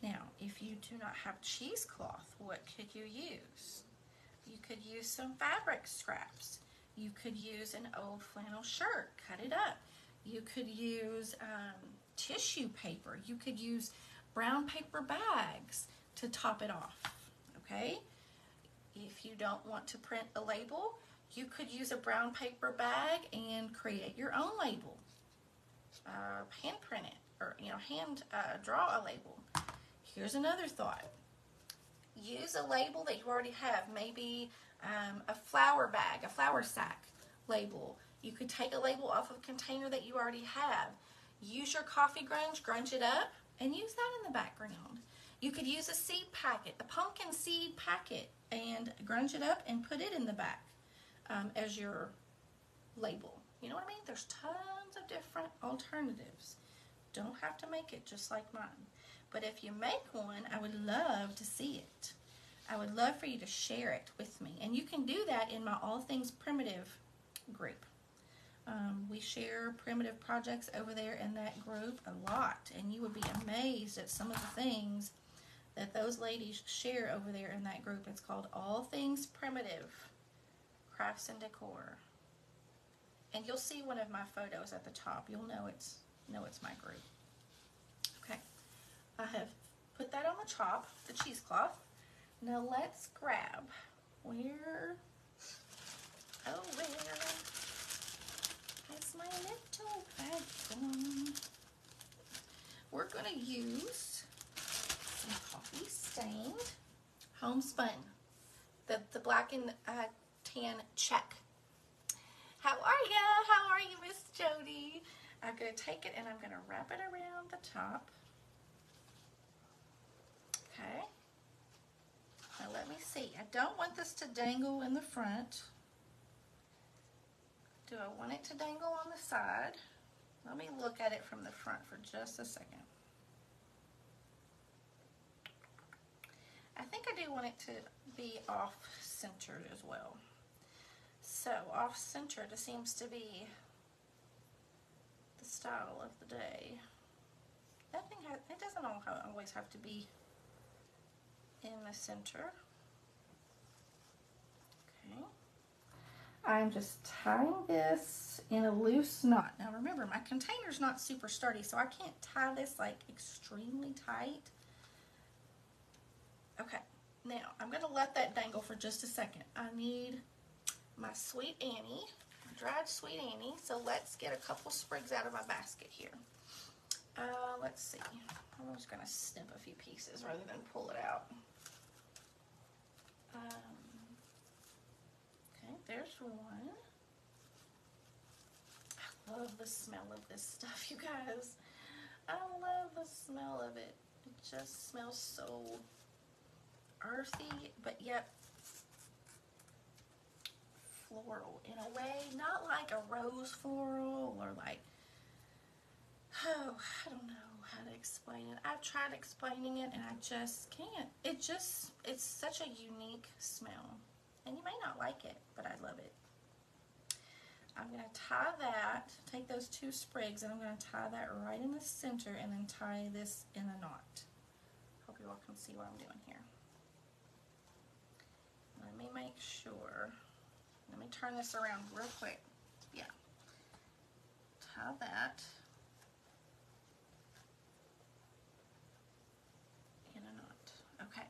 Now, if you do not have cheesecloth, what could you use? You could use some fabric scraps. You could use an old flannel shirt, cut it up. You could use tissue paper. You could use brown paper bags to top it off, okay? If you don't want to print a label, you could use a brown paper bag and create your own label. Hand print it, or hand draw a label. Here's another thought. Use a label that you already have, maybe a flour bag, a flour sack label. You could take a label off of a container that you already have. Use your coffee grunge it up, and use that in the background. You could use a seed packet, a pumpkin seed packet, and grunge it up and put it in the back as your label. You know what I mean? There's tons of different alternatives. Don't have to make it just like mine. But if you make one, I would love to see it. I would love for you to share it with me. And you can do that in my All Things Primitive group. We share primitive projects over there in that group a lot. And you would be amazed at some of the things that those ladies share over there in that group. It's called All Things Primitive Crafts and Decor. And you'll see one of my photos at the top. You'll know it's my group. Okay. I have put that on the top, the cheesecloth. Now let's grab where has my little bag gone? We're going to use some coffee stained homespun, the black and tan check. How are ya? How are you, Miss Jody? I'm going to take it and I'm going to wrap it around the top. Okay. Now let me see. I don't want this to dangle in the front. Do I want it to dangle on the side? Let me look at it from the front for just a second. I think I do want it to be off-centered as well. So off-centered seems to be the style of the day. It doesn't always have to be in the center. Okay. I'm just tying this in a loose knot. Now remember, my container's not super sturdy, so I can't tie this like extremely tight. Okay, now I'm going to let that dangle for just a second. I need my Sweet Annie dried sweet Annie. So let's get a couple sprigs out of my basket here. Let's see. I'm just going to snip a few pieces rather than pull it out. Okay, there's one. I love the smell of this stuff, you guys. I love the smell of it. It just smells so earthy, but yet floral in a way. Not like a rose floral or like, oh, I don't know how to explain it. I've tried explaining it and I just can't. It's such a unique smell. And you may not like it, but I love it. I'm going to tie that, take those two sprigs, and I'm going to tie that right in the center and then tie this in a knot. Hope you all can see what I'm doing here. Let me make sure. Let me turn this around real quick. Yeah. Tie that in a knot. Okay.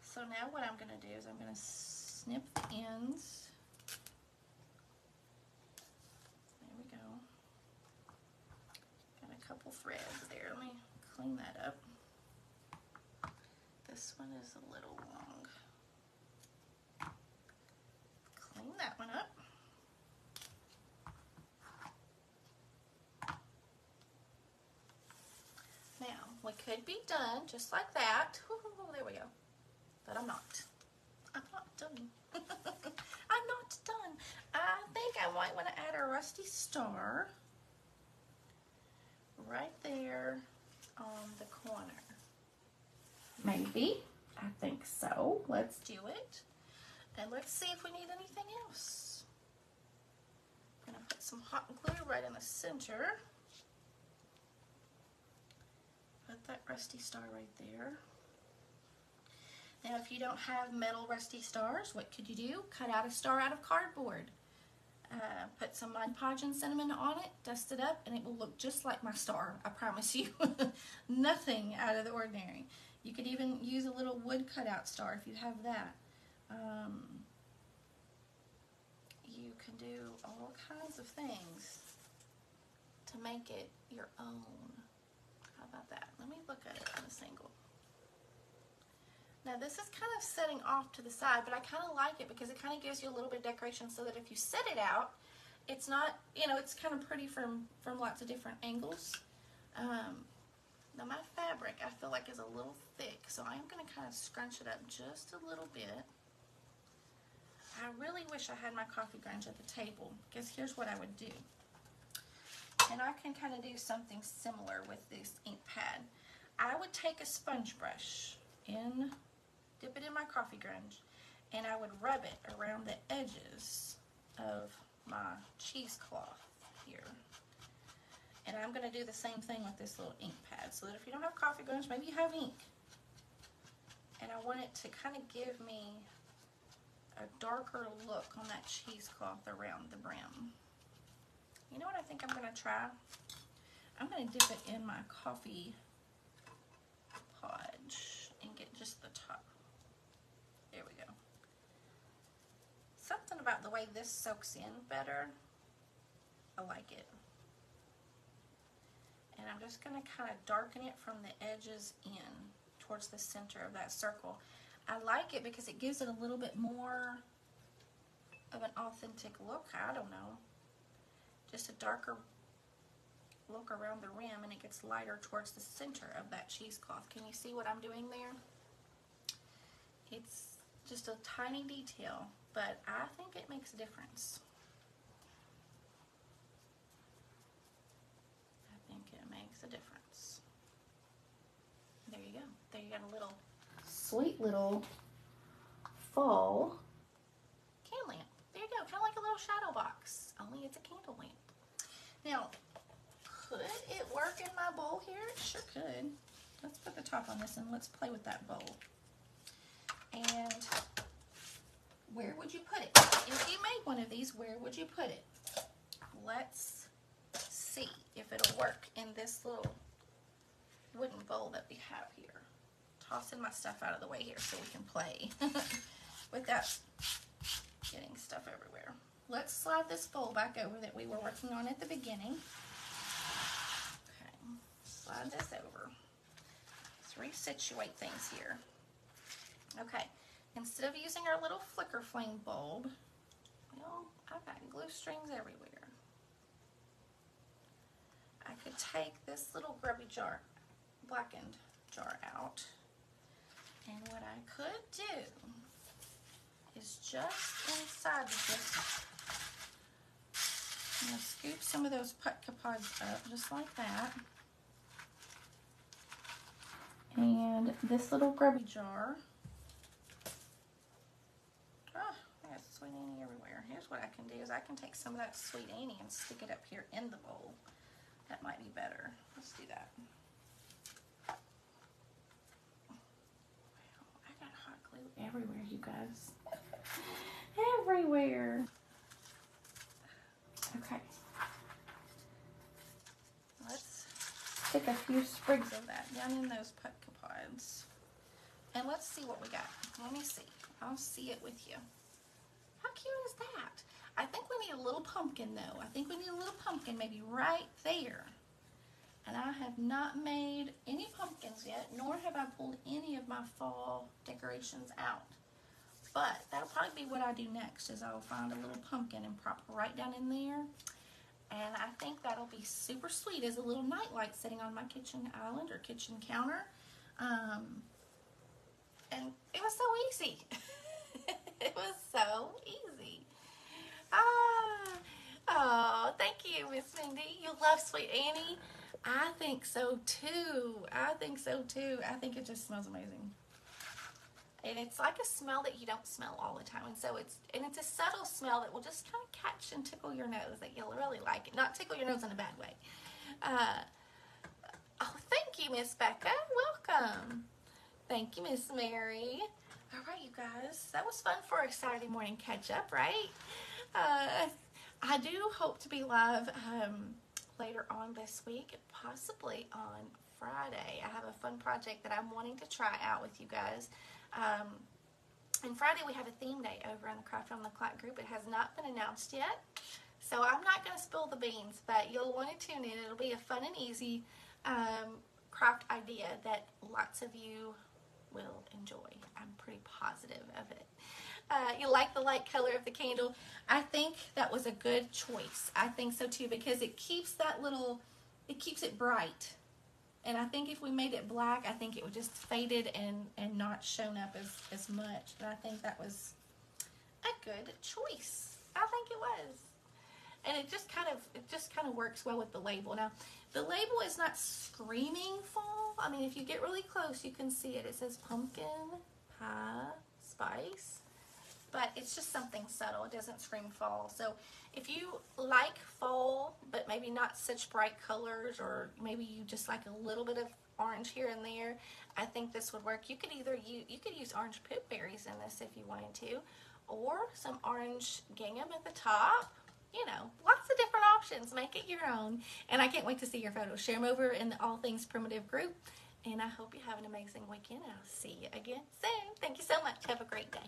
So now what I'm going to do is I'm going to snip the ends. There we go. Got a couple threads there. Let me clean that up. This one is a little long. Clean that one up. Now, we could be done just like that. Ooh, there we go. But I'm not. I'm not done. I'm not done. I think I might want to add a rusty star right there on the corner. Maybe. I think so. Let's do it. And let's see if we need anything else. I'm going to put some hot glue right in the center. Put that rusty star right there. Now, if you don't have metal rusty stars, what could you do? Cut out a star out of cardboard. Put some Mod Podge and cinnamon on it, dust it up, and it will look just like my star, I promise you. Nothing out of the ordinary. You could even use a little wood cutout star if you have that. You can do all kinds of things to make it your own. How about that? Let me look at it on this angle. Now this is kind of setting off to the side, but I kind of like it because it kind of gives you a little bit of decoration so that if you set it out, it's not, you know, it's kind of pretty from lots of different angles. Now my fabric I feel like is a little thick, so I'm going to kind of scrunch it up just a little bit. I really wish I had my coffee grounds at the table, because here's what I would do. And I can kind of do something similar with this ink pad. I would take a sponge brush in, dip it in my coffee grounds, and I would rub it around the edges of my cheesecloth here. And I'm going to do the same thing with this little ink pad, so that if you don't have coffee grounds, maybe you have ink. And I want it to kind of give me a darker look on that cheesecloth around the brim. You know what I think I'm going to try? I'm going to dip it in my coffee podge and get just the top. There we go. Something about the way this soaks in better. I like it. And I'm just going to kind of darken it from the edges in towards the center of that circle. I like it because it gives it a little bit more of an authentic look. I don't know. Just a darker look around the rim, and it gets lighter towards the center of that cheesecloth. Can you see what I'm doing there? It's just a tiny detail, but I think it makes a difference. I think it makes a difference. There you go. There you got a little sweet little fall can lamp. There you go. Kind of like a little shadow box, only it's a candle lamp. Now, could it work in my bowl here? It sure could. Let's put the top on this and let's play with that bowl. And where would you put it? If you made one of these, where would you put it? Let's see if it'll work in this little wooden bowl that we have here. Tossing my stuff out of the way here so we can play without getting stuff everywhere. let's slide this fold back over that we were working on at the beginning. Okay, slide this over. Let's resituate things here. Okay, instead of using our little flicker flame bulb, well, I've got glue strings everywhere. I could take this little grubby jar, blackened jar out, and what I could do is just inside of this, I'm going to scoop some of those putka pods up just like that. And this little grubby jar, oh, I got Sweet Annie everywhere. Here's what I can do is I can take some of that Sweet Annie and stick it up here in the bowl. That might be better. Let's do that. Wow, I got hot glue everywhere, you guys. Everywhere. Okay. Let's stick a few sprigs of that down in those putka pods. And let's see what we got. Let me see. I'll see it with you. How cute is that? I think we need a little pumpkin though. I think we need a little pumpkin maybe right there. And I have not made any pumpkins yet, nor have I pulled any of my fall decorations out. But that'll probably be what I do next, is I'll find a little pumpkin and prop it right down in there. And I think that'll be super sweet as a little nightlight sitting on my kitchen island or kitchen counter. And it was so easy. It was so easy. Oh, thank you, Miss Mindy. You love Sweet Annie. I think so too. I think so too. I think it just smells amazing. And it's like a smell that you don't smell all the time. And so it's a subtle smell that will just kind of catch and tickle your nose, that you'll really like it. Not tickle your nose in a bad way. Oh, thank you, Miss Becca. Welcome. Thank you, Miss Mary. All right, you guys. That was fun for a Saturday morning catch-up, right? I do hope to be live later on this week, possibly on Friday. I have a fun project that I'm wanting to try out with you guys. And Friday we have a theme day over in the Craft on the Clock group. It has not been announced yet, so I'm not going to spill the beans, but you'll want to tune in. It'll be a fun and easy craft idea that lots of you will enjoy. I'm pretty positive of it. You like the light color of the candle? I think that was a good choice. I think so too, because it keeps that little, it keeps it bright. And I think if we made it black, I think it would just faded and not shown up as much. But I think that was a good choice. I think it was. And it just kind of works well with the label. Now, the label is not screaming fall. I mean, if you get really close, you can see it. It says pumpkin pie spice. But it's just something subtle. It doesn't scream fall. So if you like fall, but maybe not such bright colors, or maybe you just like a little bit of orange here and there, I think this would work. You could use orange poop berries in this if you wanted to, or some orange gingham at the top. You know, lots of different options. Make it your own. And I can't wait to see your photos. Share them over in the All Things Primitive group. And I hope you have an amazing weekend. I'll see you again soon. Thank you so much. Have a great day.